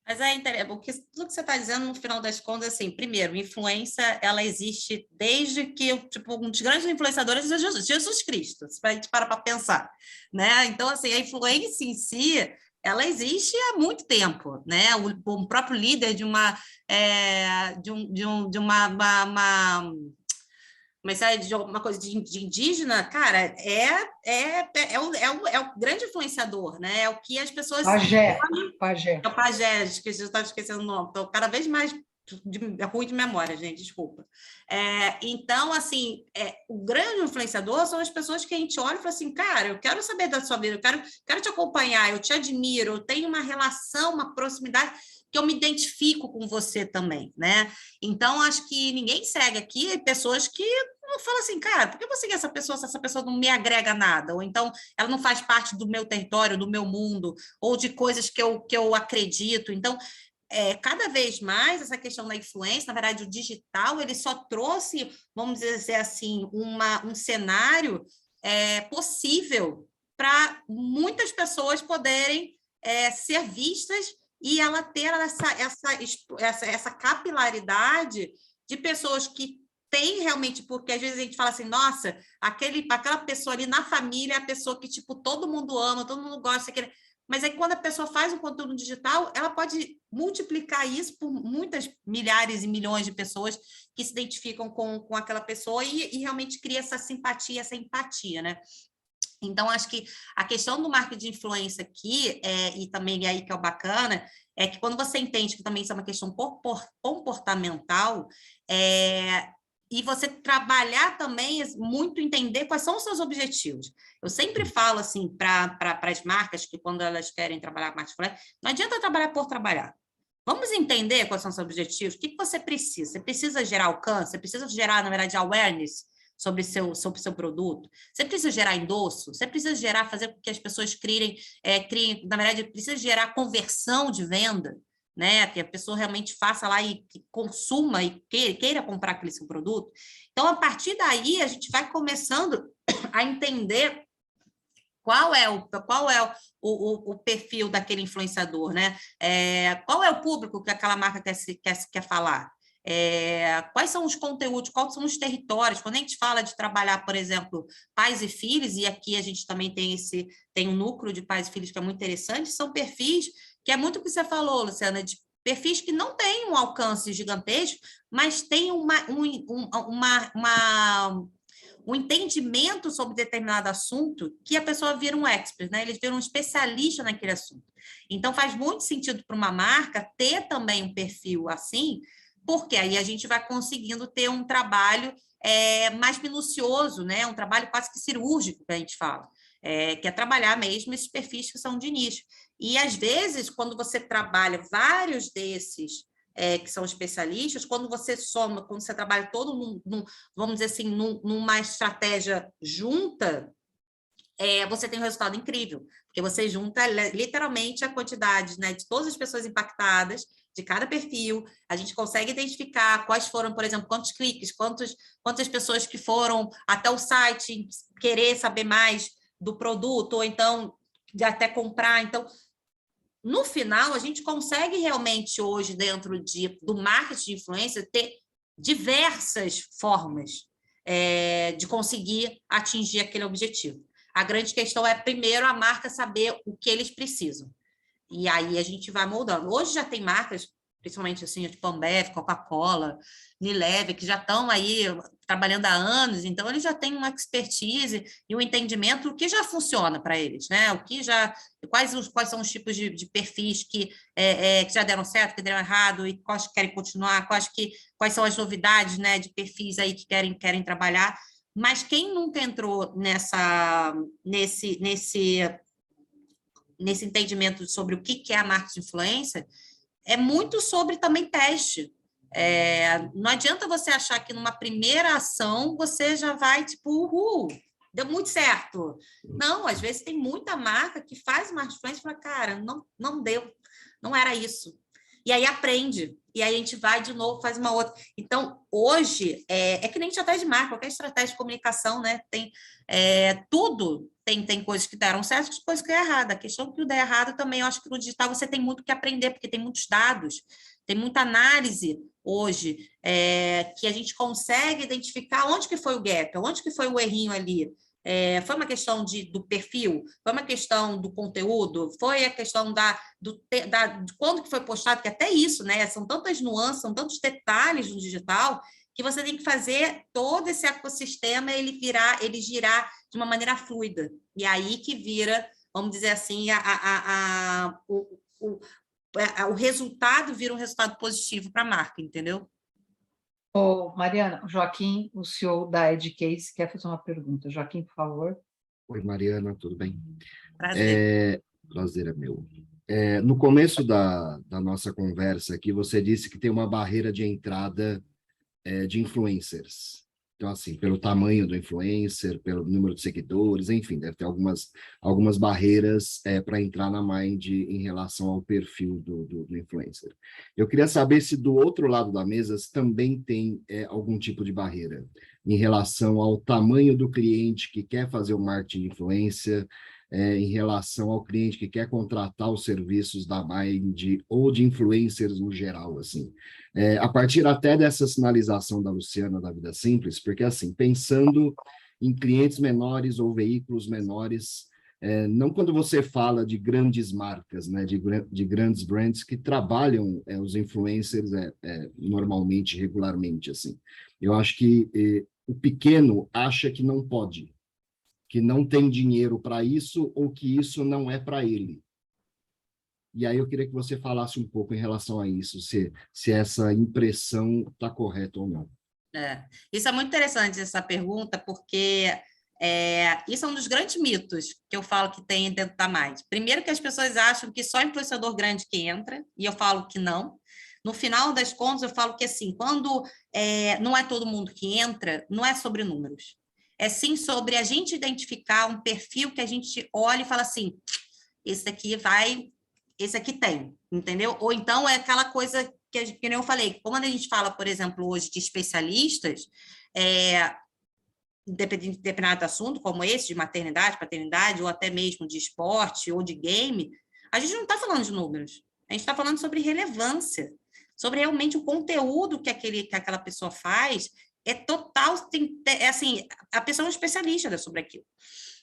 Mas é interessante, porque tudo que você está dizendo, no final das contas, assim, primeiro, influência, ela existe desde que, tipo, um dos grandes influenciadores é Jesus Cristo, se a gente para pensar, né? Então, assim, a influência em si, ela existe há muito tempo, né? O próprio líder de uma mas é de alguma coisa de indígena, cara, é o grande influenciador, né? É o que as pessoas... Pajé. É o pajé, que eu estava esquecendo o nome. Então, cada vez mais é ruim de memória, gente, desculpa. Então, assim, o grande influenciador são as pessoas que a gente olha e fala assim, cara, eu quero saber da sua vida, eu quero te acompanhar, eu te admiro, eu tenho uma relação, uma proximidade que eu me identifico com você também, né? Então, acho que ninguém segue aqui pessoas que não falam assim, cara, por que eu vou seguir essa pessoa se essa pessoa não me agrega nada? Ou então, ela não faz parte do meu território, do meu mundo, ou de coisas que eu acredito. Então, cada vez mais essa questão da influência, na verdade, o digital, ele só trouxe, vamos dizer assim, um cenário possível para muitas pessoas poderem ser vistas e ela ter essa capilaridade de pessoas que têm realmente, porque às vezes a gente fala assim, nossa, aquela pessoa ali na família é a pessoa que, tipo, todo mundo ama, todo mundo gosta, mas aí quando a pessoa faz um conteúdo digital, ela pode multiplicar isso por muitas milhares e milhões de pessoas que se identificam com aquela pessoa e realmente cria essa simpatia, essa empatia, né? Então, acho que a questão do marketing de influência aqui, e também aí que é o bacana, é que quando você entende que também isso é uma questão comportamental, e você trabalhar também, muito entender quais são os seus objetivos. Eu sempre falo assim para as marcas que quando elas querem trabalhar com marketing, não adianta trabalhar por trabalhar. Vamos entender quais são os seus objetivos, o que você precisa? Você precisa gerar alcance, você precisa gerar, na verdade, awareness sobre o seu produto, você precisa gerar endosso, você precisa fazer com que as pessoas criem, na verdade, precisa gerar conversão de venda, né? Que a pessoa realmente faça lá e que consuma e queira comprar aquele seu produto. Então, a partir daí, a gente vai começando a entender qual é o perfil daquele influenciador, né? Qual é o público que aquela marca quer falar? Quais são os conteúdos, quais são os territórios? Quando a gente fala de trabalhar, por exemplo, pais e filhos, e aqui a gente também tem um núcleo de pais e filhos que é muito interessante, são perfis que é muito o que você falou, Luciana, de perfis que não têm um alcance gigantesco, mas têm um entendimento sobre determinado assunto que a pessoa vira um expert, né? Eles viram um especialista naquele assunto. Então, faz muito sentido para uma marca ter também um perfil assim, porque aí a gente vai conseguindo ter um trabalho mais minucioso, né? Um trabalho quase que cirúrgico, que a gente fala, que é trabalhar mesmo esses perfis que são de nicho. E, às vezes, quando você trabalha vários desses que são especialistas, quando você soma, quando você trabalha todo vamos dizer assim, numa estratégia junta, você tem um resultado incrível, porque você junta literalmente a quantidade, né, de todas as pessoas impactadas, de cada perfil, a gente consegue identificar quais foram, por exemplo, quantos cliques, quantas pessoas que foram até o site querer saber mais do produto, ou então de até comprar. Então, no final, a gente consegue realmente hoje, dentro do marketing de influência, ter diversas formas de conseguir atingir aquele objetivo. A grande questão é, primeiro, a marca saber o que eles precisam. E aí a gente vai moldando. Hoje já tem marcas, principalmente assim, tipo Ambev, Coca-Cola, Unilever, que já estão aí trabalhando há anos, então eles já têm uma expertise e um entendimento do que já funciona para eles, né? Quais são os tipos de perfis que já deram certo, que deram errado, e quais que querem continuar, quais são as novidades, né, de perfis aí que querem trabalhar. Mas quem nunca entrou nesse entendimento sobre o que é a marketing de influência, é muito sobre também teste. Não adianta você achar que numa primeira ação você já vai, tipo, deu muito certo. Não, às vezes tem muita marca que faz marketing de influência e fala, cara, não deu, não era isso. E aí aprende, e aí a gente vai de novo, faz uma outra. Então, hoje, que nem estratégia de marca, qualquer estratégia de comunicação, né? Tem tudo, tem coisas que deram certo e coisas que deram errado. A questão que der errado também, eu acho que no digital você tem muito que aprender, porque tem muitos dados, tem muita análise hoje, que a gente consegue identificar onde que foi o gap, onde que foi o errinho ali. Foi uma questão do perfil, foi uma questão do conteúdo, foi a questão de quando que foi postado, que até isso, né? São tantas nuances, são tantos detalhes no digital, que você tem que fazer todo esse ecossistema ele girar de uma maneira fluida. E aí que vira, vamos dizer assim, o resultado vira um resultado positivo para a marca, entendeu? Mariana, Joaquim, o CEO da Edcase, quer fazer uma pergunta. Joaquim, por favor. Oi, Mariana, tudo bem? Prazer. Prazer é meu. No começo da nossa conversa aqui, você disse que tem uma barreira de entrada de influencers. Então, assim, pelo tamanho do influencer, pelo número de seguidores, enfim, deve ter algumas barreiras para entrar na Mind em relação ao perfil do influencer. Eu queria saber se do outro lado da mesa também tem algum tipo de barreira em relação ao tamanho do cliente que quer fazer o marketing de influência, em relação ao cliente que quer contratar os serviços da Mind ou de influencers no geral, assim. A partir até dessa sinalização da Luciana da Vida Simples, porque, assim, pensando em clientes menores ou veículos menores, não quando você fala de grandes marcas, né, de grandes brands que trabalham os influencers normalmente, regularmente, assim. Eu acho que o pequeno acha que não pode, que não tem dinheiro para isso ou que isso não é para ele. E aí eu queria que você falasse um pouco em relação a isso, se essa impressão está correta ou não. Isso é muito interessante, essa pergunta, porque isso é um dos grandes mitos que eu falo que tem dentro da Mind. Primeiro que as pessoas acham que só influenciador grande que entra, e eu falo que não. No final das contas, eu falo que, assim, quando não é todo mundo que entra, não é sobre números. É sim sobre a gente identificar um perfil que a gente olha e fala assim, esse aqui tem, entendeu? Ou então é aquela coisa que nem eu falei, quando a gente fala, por exemplo, hoje de especialistas, dependendo de assunto, como esse, de maternidade, paternidade, ou até mesmo de esporte ou de game, a gente não está falando de números, a gente está falando sobre relevância, sobre realmente o conteúdo que aquela pessoa faz, total, assim, a pessoa é um especialista sobre aquilo.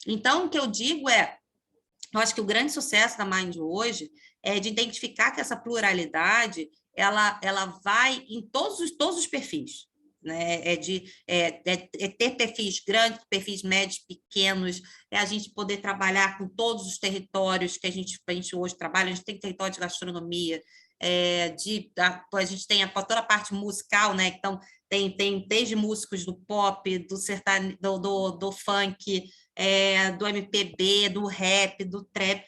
Então, o que eu digo eu acho que o grande sucesso da Mind hoje é de identificar que essa pluralidade, ela vai em todos os perfis, né? Ter perfis grandes, perfis médios, pequenos, a gente poder trabalhar com todos os territórios que a gente hoje trabalha. A gente tem território de gastronomia, a gente tem toda a parte musical, né? Então, tem desde músicos do pop, do sertane, do funk, do MPB, do rap, do trap.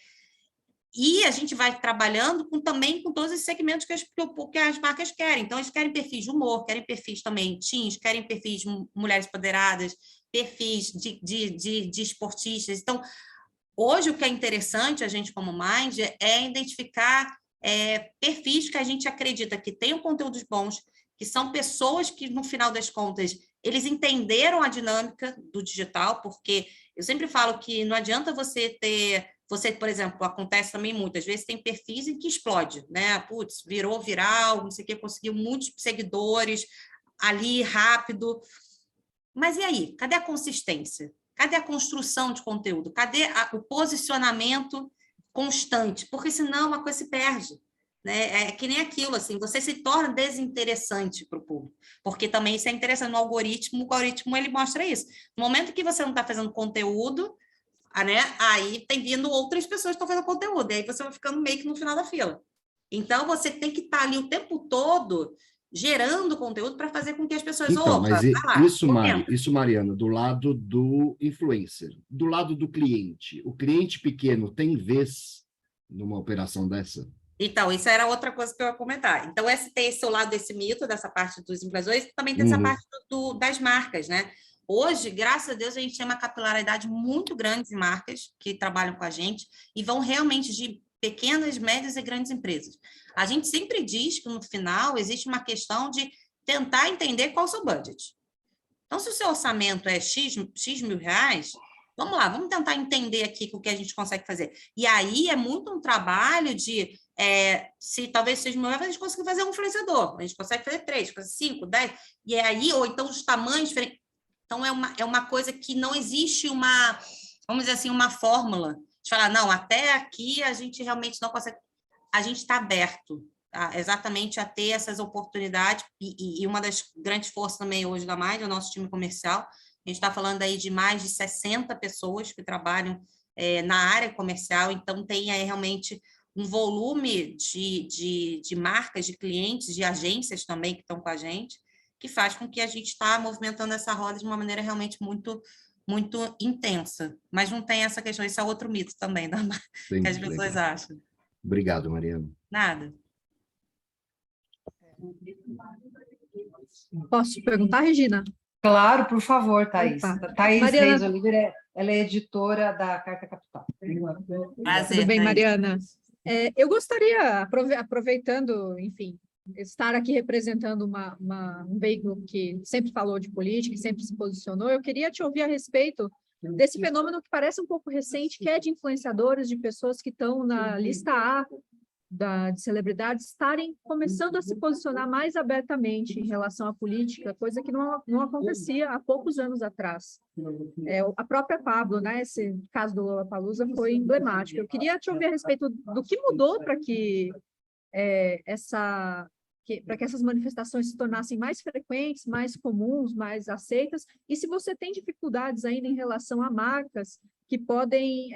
E a gente vai trabalhando também com todos esses segmentos que as marcas querem. Então, eles querem perfis de humor, querem perfis também teens, querem perfis de mulheres empoderadas, perfis de esportistas. Então, hoje, o que é interessante, a gente como Mind, é identificar perfis que a gente acredita que tenham conteúdos bons, que são pessoas que, no final das contas, eles entenderam a dinâmica do digital, porque eu sempre falo que não adianta você, por exemplo, acontece também muitas vezes, tem perfis em que explode, né? Putz, virou viral, não sei o que, conseguiu muitos seguidores ali, rápido. Mas e aí? Cadê a consistência? Cadê a construção de conteúdo? Cadê o posicionamento constante? Porque senão uma coisa se perde. Né? É que nem aquilo, assim, você se torna desinteressante para o público, porque também isso é interessante no algoritmo, o algoritmo ele mostra isso. No momento que você não está fazendo conteúdo, né, aí tem vindo outras pessoas que estão fazendo conteúdo, e aí você vai ficando meio que no final da fila. Então, você tem que estar ali o tempo todo gerando conteúdo para fazer com que as pessoas... Então, mas isso, comenta. Mariana, do lado do influencer, do lado do cliente. O cliente pequeno tem vez numa operação dessa? Então, isso era outra coisa que eu ia comentar. Então, tem esse lado desse mito, dessa parte dos influenciadores, também tem essa parte das marcas, né? Hoje, graças a Deus, a gente tem uma capilaridade muito grande de marcas que trabalham com a gente e vão realmente de pequenas, médias e grandes empresas. A gente sempre diz que, no final, existe uma questão de tentar entender qual é o seu budget. Então, se o seu orçamento é X mil reais, vamos lá, vamos tentar entender aqui o que a gente consegue fazer. E aí é muito um trabalho de... se talvez seja melhor, a gente consegue fazer um influenciador, a gente consegue fazer 3, fazer 5, 10, e aí, ou então os tamanhos diferentes. Então, é uma coisa que não existe uma, vamos dizer assim, uma fórmula de falar, não, até aqui a gente realmente não consegue. A gente está aberto exatamente a ter essas oportunidades, e uma das grandes forças também hoje da Mind é o nosso time comercial. A gente está falando aí de mais de 60 pessoas que trabalham na área comercial, então tem aí realmente um volume de marcas, de clientes, de agências também que estão com a gente, que faz com que a gente está movimentando essa roda de uma maneira realmente muito, muito intensa. Mas não tem essa questão, isso é outro mito também, que as pessoas acham. Obrigado, Mariana. Nada. Posso perguntar, Regina? Claro, por favor, Thaís. Opa. Thaís Mariana... Reis Oliveira, ela é editora da Carta Capital. Prazer, Tudo bem, Thaís. Mariana? Eu gostaria, aproveitando, enfim, estar aqui representando um veículo que sempre falou de política, que sempre se posicionou, eu queria te ouvir a respeito desse fenômeno que parece um pouco recente, que é de influenciadores, de pessoas que estão na lista A de celebridades, estarem começando a se posicionar mais abertamente em relação à política, coisa que não acontecia há poucos anos atrás. A própria Pablo, né, esse caso do Lollapalooza foi emblemático. Eu queria te ouvir a respeito do que mudou para que essas manifestações se tornassem mais frequentes, mais comuns, mais aceitas, e se você tem dificuldades ainda em relação a marcas que podem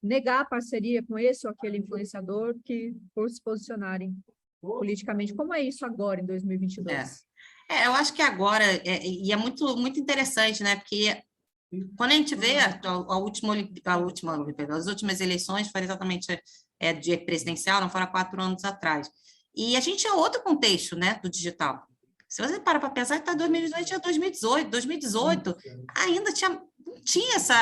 negar a parceria com esse ou aquele influenciador por se posicionarem politicamente. Como é isso agora, em 2022? Eu acho que agora, e é muito, muito interessante, né? Porque quando a gente vê as últimas eleições, foi exatamente de presidencial, não foram há 4 anos atrás. E a gente tinha outro contexto, né, do digital. Se você para pensar, que 2018 tinha 2018 ainda não tinha essa,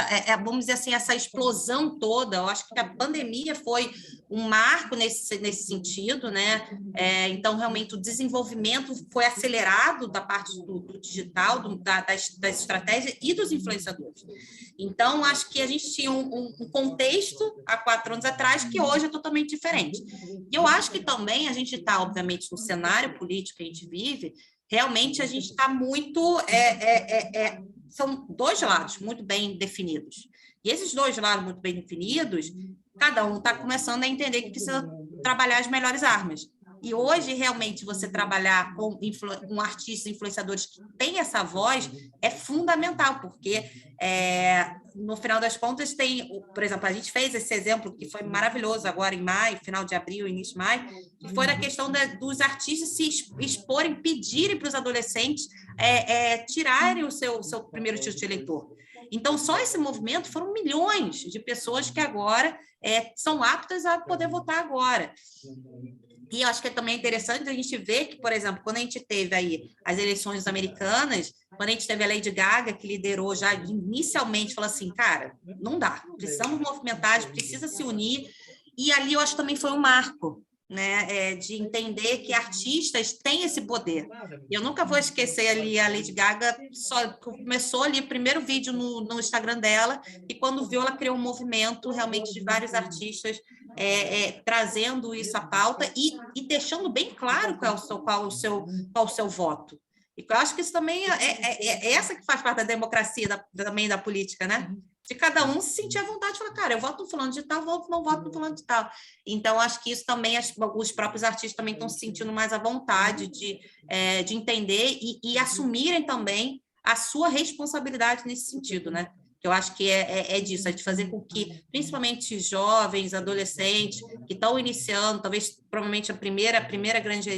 vamos dizer assim, essa explosão toda. Eu acho que a pandemia foi um marco nesse sentido, né? Então, realmente, o desenvolvimento foi acelerado da parte do digital, das estratégias e dos influenciadores. Então, acho que a gente tinha um contexto há 4 anos atrás que hoje é totalmente diferente. E eu acho que também a gente está, obviamente, no cenário político que a gente vive, realmente a gente está muito... são 2 lados muito bem definidos. E esses 2 lados muito bem definidos, cada um está começando a entender que precisa trabalhar as melhores armas. E hoje, realmente, você trabalhar com artistas, influenciadores que têm essa voz é fundamental, porque, no final das contas, por exemplo, a gente fez esse exemplo que foi maravilhoso agora em maio, final de abril, início de maio, que foi a questão dos artistas se exporem, pedirem para os adolescentes tirarem o seu primeiro título de eleitor. Então, só esse movimento foram milhões de pessoas que agora são aptas a poder votar agora. E eu acho que é também interessante a gente ver que, por exemplo, quando a gente teve aí as eleições americanas, quando a gente teve a Lady Gaga, que liderou já inicialmente, falou assim, cara, não dá, precisamos movimentar, a gente precisa se unir, e ali eu acho que também foi um marco, né, de entender que artistas têm esse poder. Eu nunca vou esquecer ali a Lady Gaga, só começou ali o primeiro vídeo no Instagram dela, e quando viu, ela criou um movimento realmente de vários artistas trazendo isso à pauta e deixando bem claro qual o seu voto. E eu acho que isso também é essa que faz parte da democracia, também da política, né? De cada um se sentir à vontade e falar, cara, eu voto no fulano de tal, não voto no fulano de tal. Então, acho que isso também, os próprios artistas também estão se sentindo mais à vontade de entender e assumirem também a sua responsabilidade nesse sentido, né? Eu acho que é disso, é de fazer com que, principalmente jovens, adolescentes, que estão iniciando, talvez, provavelmente, a primeira grande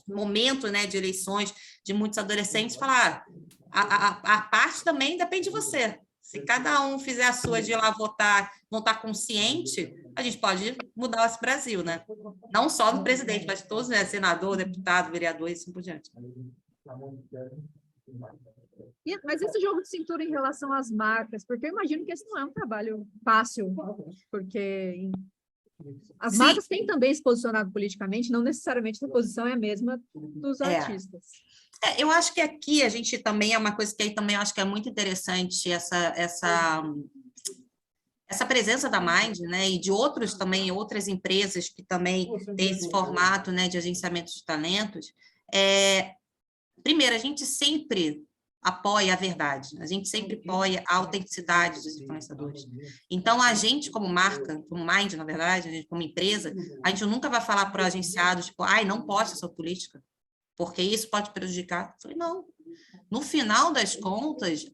momento, né, de eleições de muitos adolescentes, falar, a parte também depende de você. Se cada um fizer a sua de ir lá votar consciente, a gente pode mudar esse Brasil, né? Não só do presidente, mas todos, né, senador, deputado, vereador e assim por diante. Mas esse jogo de cintura em relação às marcas, porque eu imagino que esse não é um trabalho fácil, porque as marcas têm também se posicionado politicamente, não necessariamente a posição é a mesma dos artistas. Eu acho que aqui a gente também é uma coisa que aí também eu acho que é muito interessante essa presença da Mind, né, e de outras empresas que também têm esse formato, né, de agenciamento de talentos. Primeiro, a gente sempre apoia a verdade, a gente sempre apoia a autenticidade dos influenciadores. Então, a gente, como marca, como Mind, na verdade, a gente, como empresa, a gente nunca vai falar para o agenciado, tipo, não poste essa política, porque isso pode prejudicar. Eu falei, não. No final das contas,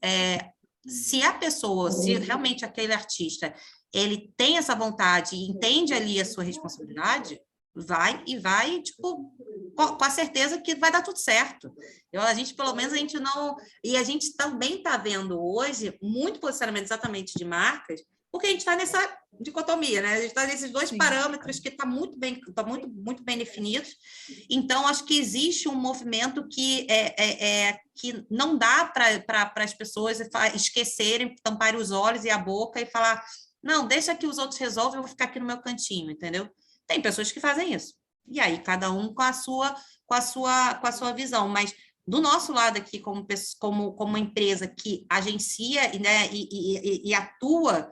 se a pessoa, se realmente aquele artista, ele tem essa vontade e entende ali a sua responsabilidade, vai, tipo, com a certeza que vai dar tudo certo. A gente, pelo menos, a gente não... E a gente também está vendo hoje muito posicionamento exatamente de marcas, porque a gente está nessa dicotomia, né? A gente está nesses dois parâmetros que estão muito bem definidos. Então, acho que existe um movimento que não dá para as pessoas esquecerem, tamparem os olhos e a boca e falar, não, deixa que os outros resolvem, eu vou ficar aqui no meu cantinho, entendeu? Tem pessoas que fazem isso. E aí, cada um com a sua visão. Mas, do nosso lado aqui, como empresa que agencia, né, e atua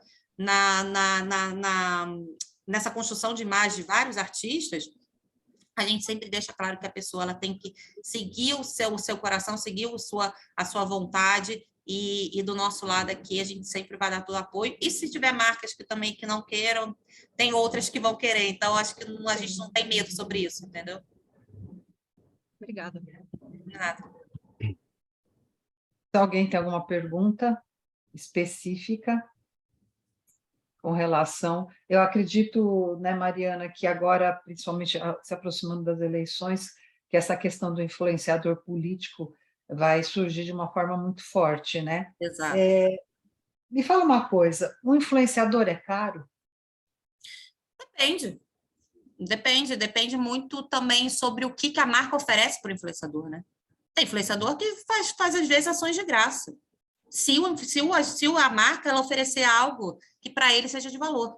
nessa construção de imagem de vários artistas, a gente sempre deixa claro que a pessoa ela tem que seguir o seu coração, seguir a sua vontade, e do nosso lado aqui a gente sempre vai dar todo apoio. E se tiver marcas que também que não queiram, tem outras que vão querer. Então, acho que a gente não tem medo sobre isso, entendeu? Obrigada. Nada. Se alguém tem alguma pergunta específica com relação... Eu acredito, né, Mariana, que agora, principalmente se aproximando das eleições, que essa questão do influenciador político vai surgir de uma forma muito forte, né? Exato. Me fala uma coisa, um influenciador é caro? Depende muito também sobre o que a marca oferece para o influenciador, né? Tem influenciador que faz às vezes, ações de graça. Se a marca ela oferecer algo que para ele seja de valor.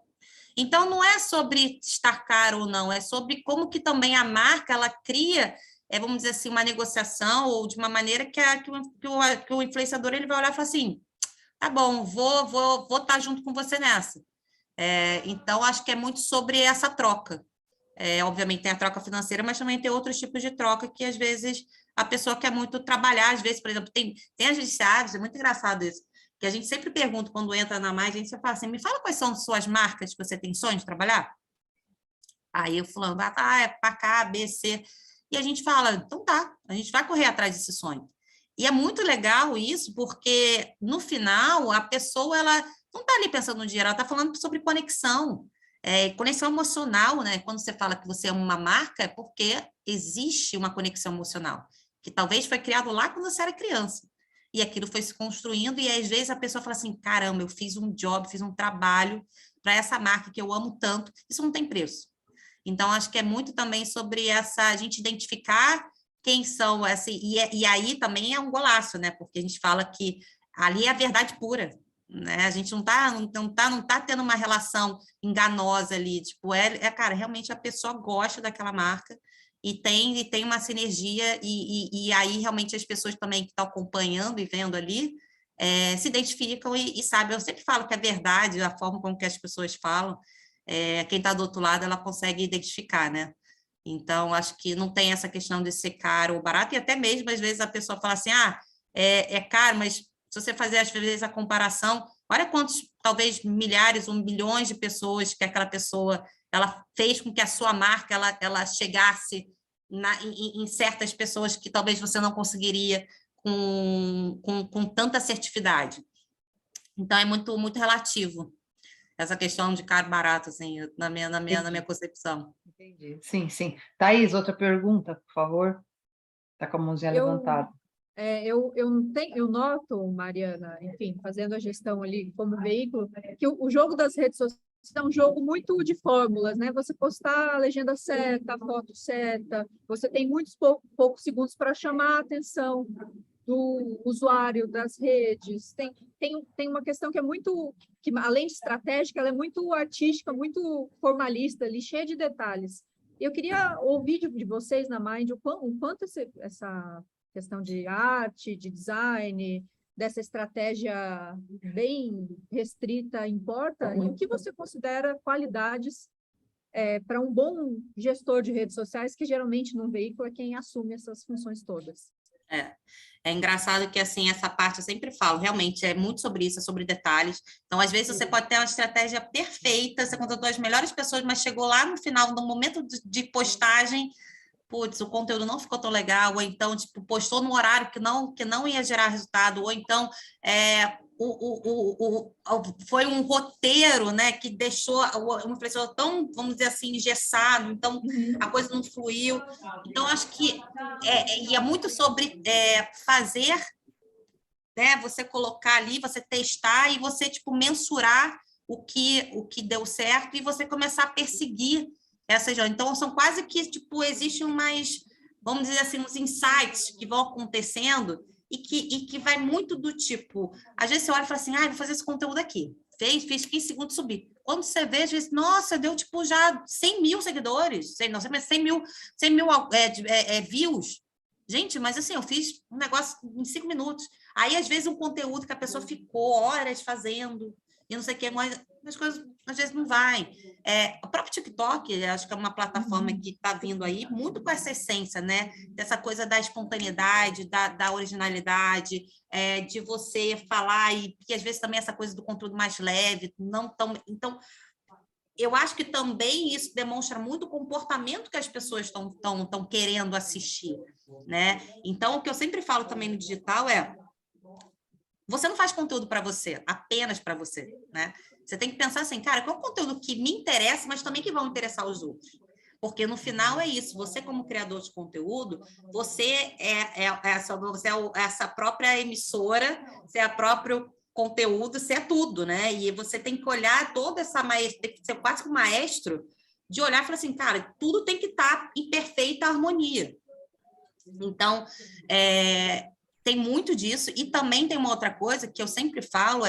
Então, não é sobre estar caro ou não, é sobre como que também a marca ela cria, vamos dizer assim, uma negociação ou de uma maneira que o influenciador ele vai olhar e falar assim, tá bom, vou estar junto com você nessa. Então, acho que é muito sobre essa troca. Obviamente, tem a troca financeira, mas também tem outros tipos de troca que, às vezes, a pessoa quer muito trabalhar. Às vezes, por exemplo, tem agenciados, é muito engraçado isso, que a gente sempre pergunta quando entra na Mais, a gente fala assim, me fala quais são suas marcas que você tem sonho de trabalhar? Aí eu falando, é para cá, B, C. E a gente fala, então tá, a gente vai correr atrás desse sonho. E é muito legal isso, porque, no final, a pessoa ela não está ali pensando no dinheiro, ela está falando sobre conexão. Conexão emocional, né? Quando você fala que você é uma marca, é porque existe uma conexão emocional, que talvez foi criado lá quando você era criança. e aquilo foi se construindo, e às vezes a pessoa fala assim, caramba, eu fiz um job, fiz um trabalho para essa marca que eu amo tanto, isso não tem preço. Então, acho que é muito também sobre a gente identificar quem são, assim, e aí também é um golaço, né? Porque a gente fala que ali é a verdade pura, né? A gente não tá tendo uma relação enganosa ali, tipo, cara, realmente a pessoa gosta daquela marca e tem uma sinergia, e aí realmente as pessoas também que estão acompanhando e vendo ali se identificam e sabem. Eu sempre falo que a verdade, a forma como que as pessoas falam, quem está do outro lado, ela consegue identificar, né? Então, acho que não tem essa questão de ser caro ou barato, e até mesmo, às vezes, a pessoa fala assim, é caro, mas se você fazer, às vezes, a comparação, olha quantos, talvez, milhares ou milhões de pessoas que aquela pessoa, ela fez com que a sua marca, ela chegasse em certas pessoas que talvez você não conseguiria com tanta assertividade. Então, é muito, muito relativo essa questão de caro barato, assim, na minha concepção. Entendi. Sim, sim. Thaís, outra pergunta, por favor. Está com a mãozinha levantada. Eu noto, Mariana, enfim, fazendo a gestão ali como veículo, que o jogo das redes sociais é um jogo muito de fórmulas, né? Você postar a legenda certa, a foto certa, você tem muitos poucos segundos para chamar a atenção do usuário das redes. Tem uma questão que é muito, que além de estratégica, ela é muito artística, muito formalista, ali, cheia de detalhes. Eu queria ouvir de vocês na Mind o quanto essa questão de arte, de design, dessa estratégia bem restrita importa, e o que você considera qualidades para um bom gestor de redes sociais, que geralmente num veículo é quem assume essas funções todas. É engraçado que, assim, essa parte eu sempre falo, realmente é muito sobre isso, é sobre detalhes. Então, às vezes, você pode ter uma estratégia perfeita, você contratou as melhores pessoas, mas chegou lá no final, no momento de postagem, putz, o conteúdo não ficou tão legal, ou então, tipo, postou num horário que não ia gerar resultado, ou então foi um roteiro, né, que deixou o influenciador tão, vamos dizer assim, engessado, então a coisa não fluiu. Então, acho que é muito sobre fazer, né, você colocar ali, você testar e você, tipo, mensurar o que deu certo e você começar a perseguir essas. Então, são quase que, tipo, existem umas, vamos dizer assim, uns insights que vão acontecendo e que vai muito do tipo, às vezes você olha e fala assim, vou fazer esse conteúdo aqui. Fiz 15 segundos, subir. Quando você vê, às vezes, nossa, deu, tipo, já 100 mil seguidores, 100 mil views. Gente, mas assim, eu fiz um negócio em 5 minutos. Aí, às vezes, um conteúdo que a pessoa ficou horas fazendo, e não sei o que, mas as coisas, às vezes, não vai. O próprio TikTok, acho que é uma plataforma que está vindo aí muito com essa essência, né? Dessa coisa da espontaneidade, da originalidade, de você falar, e que, às vezes, também essa coisa do conteúdo mais leve, não tão... Então, eu acho que também isso demonstra muito o comportamento que as pessoas estão querendo assistir, né? Então, o que eu sempre falo também no digital você não faz conteúdo para você, apenas para você, né? Você tem que pensar assim, cara, qual é o conteúdo que me interessa, mas também que vão interessar os outros? Porque no final é isso, você como criador de conteúdo, você é essa própria emissora, você é a próprio conteúdo, você é tudo, né? E você tem que olhar toda essa maestria, tem que ser quase que um maestro de olhar e falar assim, cara, tudo tem que estar em perfeita harmonia. Então, tem muito disso, e também tem uma outra coisa que eu sempre falo,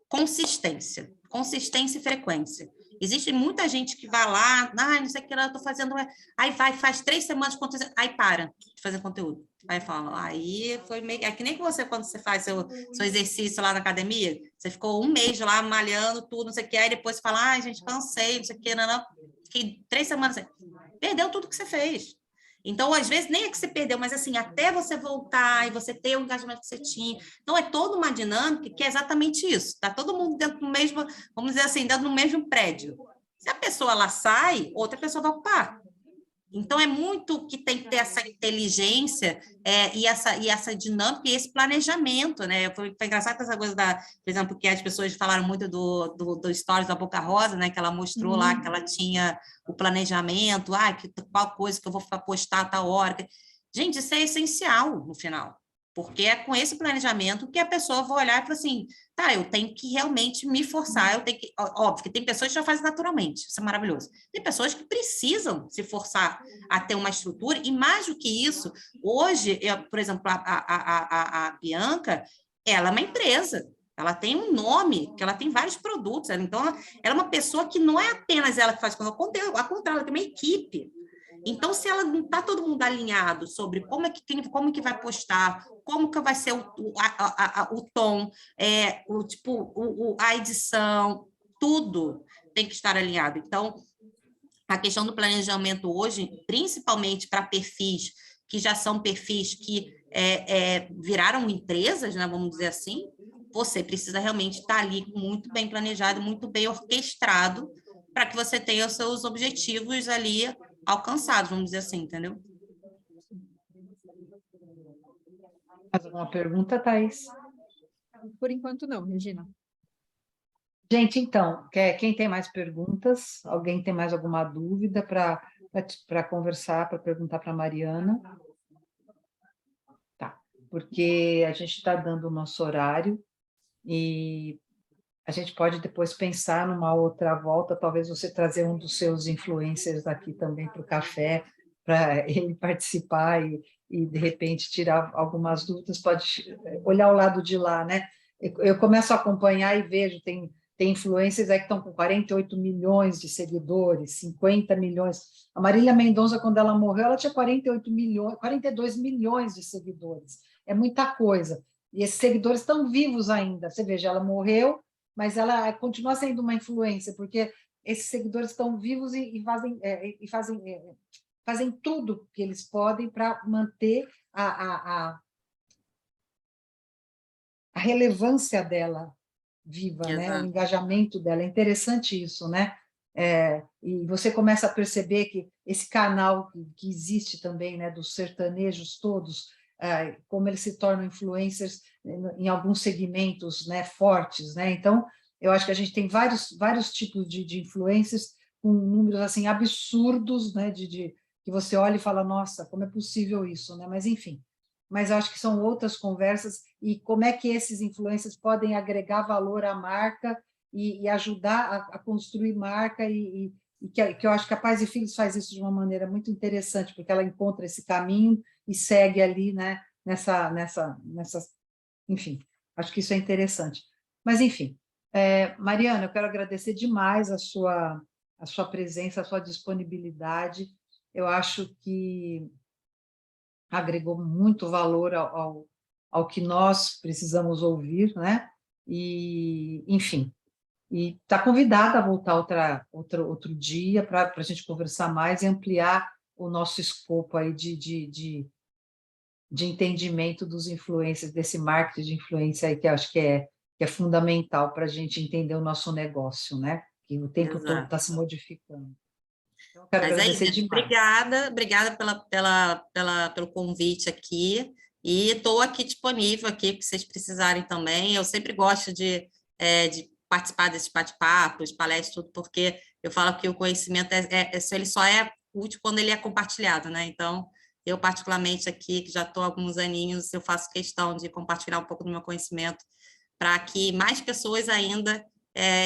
consistência e frequência. Existe muita gente que vai lá, não sei o que eu estou fazendo, aí faz 3 semanas, aí para de fazer conteúdo. Aí fala, aí foi meio... É que nem você, quando você faz seu exercício lá na academia, você ficou 1 mês lá malhando tudo, não sei o que, aí depois você fala, gente, cansei, não sei o que, não. Fiquei 3 semanas, perdeu tudo que você fez. Então, às vezes, nem é que você perdeu, mas assim, até você voltar e você ter o engajamento que você tinha. Então, é toda uma dinâmica que é exatamente isso. Está todo mundo dentro do mesmo, vamos dizer assim, dentro do mesmo prédio. Se a pessoa lá sai, outra pessoa vai ocupar. Então, é muito que tem que ter essa inteligência e essa dinâmica e esse planejamento, né? Foi engraçado essa coisa por exemplo, que as pessoas falaram muito do Stories da Boca Rosa, né? Que ela mostrou lá que ela tinha o planejamento, qual coisa que eu vou postar a tal hora. Gente, isso é essencial no final. porque é com esse planejamento que a pessoa vai olhar e falar assim, tá, eu tenho que realmente me forçar, eu tenho que... Óbvio que tem pessoas que já fazem naturalmente, isso é maravilhoso. Tem pessoas que precisam se forçar a ter uma estrutura, e mais do que isso, hoje, por exemplo, a Bianca, ela é uma empresa, ela tem um nome, que ela tem vários produtos, então ela é uma pessoa que não é apenas ela que faz conteúdo, ao contrário, ela tem uma equipe. Então, se ela não está todo mundo alinhado sobre como que vai postar, como que vai ser o tom, a edição, tudo tem que estar alinhado. Então, a questão do planejamento hoje, principalmente para perfis que já são perfis que viraram empresas, né, vamos dizer assim, você precisa realmente estar ali muito bem planejado, muito bem orquestrado, para que você tenha os seus objetivos ali alcançados, vamos dizer assim, entendeu? Mais alguma pergunta, Thaís? Por enquanto, não, Regina. Gente, então, quem tem mais perguntas? Alguém tem mais alguma dúvida para conversar, para perguntar para a Mariana? Tá, porque a gente está dando o nosso horário e a gente pode depois pensar numa outra volta, talvez você trazer um dos seus influencers aqui também para o café, para ele participar e, de repente, tirar algumas dúvidas, pode olhar o lado de lá, né? Eu começo a acompanhar e vejo, tem influencers aí que estão com 48 milhões de seguidores, 50 milhões. A Marília Mendonça, quando ela morreu, ela tinha 48 milhões, 42 milhões de seguidores. É muita coisa. E esses seguidores estão vivos ainda. Você veja, ela morreu, mas ela continua sendo uma influência, porque esses seguidores estão vivos e fazem tudo que eles podem para manter a relevância dela viva, né? O engajamento dela. É interessante isso, né? E você começa a perceber que esse canal que existe também, né, dos sertanejos todos, como eles se tornam influencers em alguns segmentos, né, fortes, né? Então, eu acho que a gente tem vários tipos de influencers com números assim absurdos, né, que você olha e fala, nossa, como é possível isso, né? Mas enfim, mas eu acho que são outras conversas e como é que esses influencers podem agregar valor à marca e ajudar a construir marca e que eu acho que a Pais e Filhos faz isso de uma maneira muito interessante, porque ela encontra esse caminho e segue ali, né, enfim, acho que isso é interessante. Mas, enfim, Mariana, eu quero agradecer demais a sua presença, a sua disponibilidade. Eu acho que agregou muito valor ao que nós precisamos ouvir, né? E, enfim, e está convidada a voltar outro dia para a gente conversar mais e ampliar o nosso escopo aí de entendimento dos influências, desse marketing de influência aí que eu acho que é fundamental para a gente entender o nosso negócio, né? Que o tempo todo está se modificando. Então, eu quero agradecer demais. Obrigada pelo convite aqui, e estou aqui disponível aqui, porque vocês precisarem também. Eu sempre gosto de participar desses bate-papos, palestras, tudo, porque eu falo que o conhecimento ele só é útil quando ele é compartilhado, né? Então, eu particularmente aqui, que já estou há alguns aninhos, eu faço questão de compartilhar um pouco do meu conhecimento para que mais pessoas ainda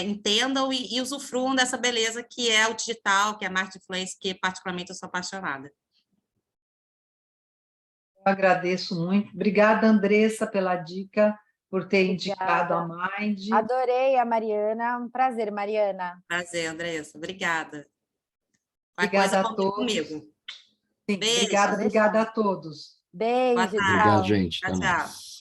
entendam e usufruam dessa beleza que é o digital, que é a marketing influência, que particularmente eu sou apaixonada. Eu agradeço muito. Obrigada, Andressa, pela dica, por ter indicado a Mind. Adorei a Mariana. Um prazer, Mariana. Prazer, Andressa. Obrigada. Obrigada a todos. Comigo. Sim, Beijo. obrigada a todos. Beijo, Boa tarde. Obrigado, gente. Tchau, tchau.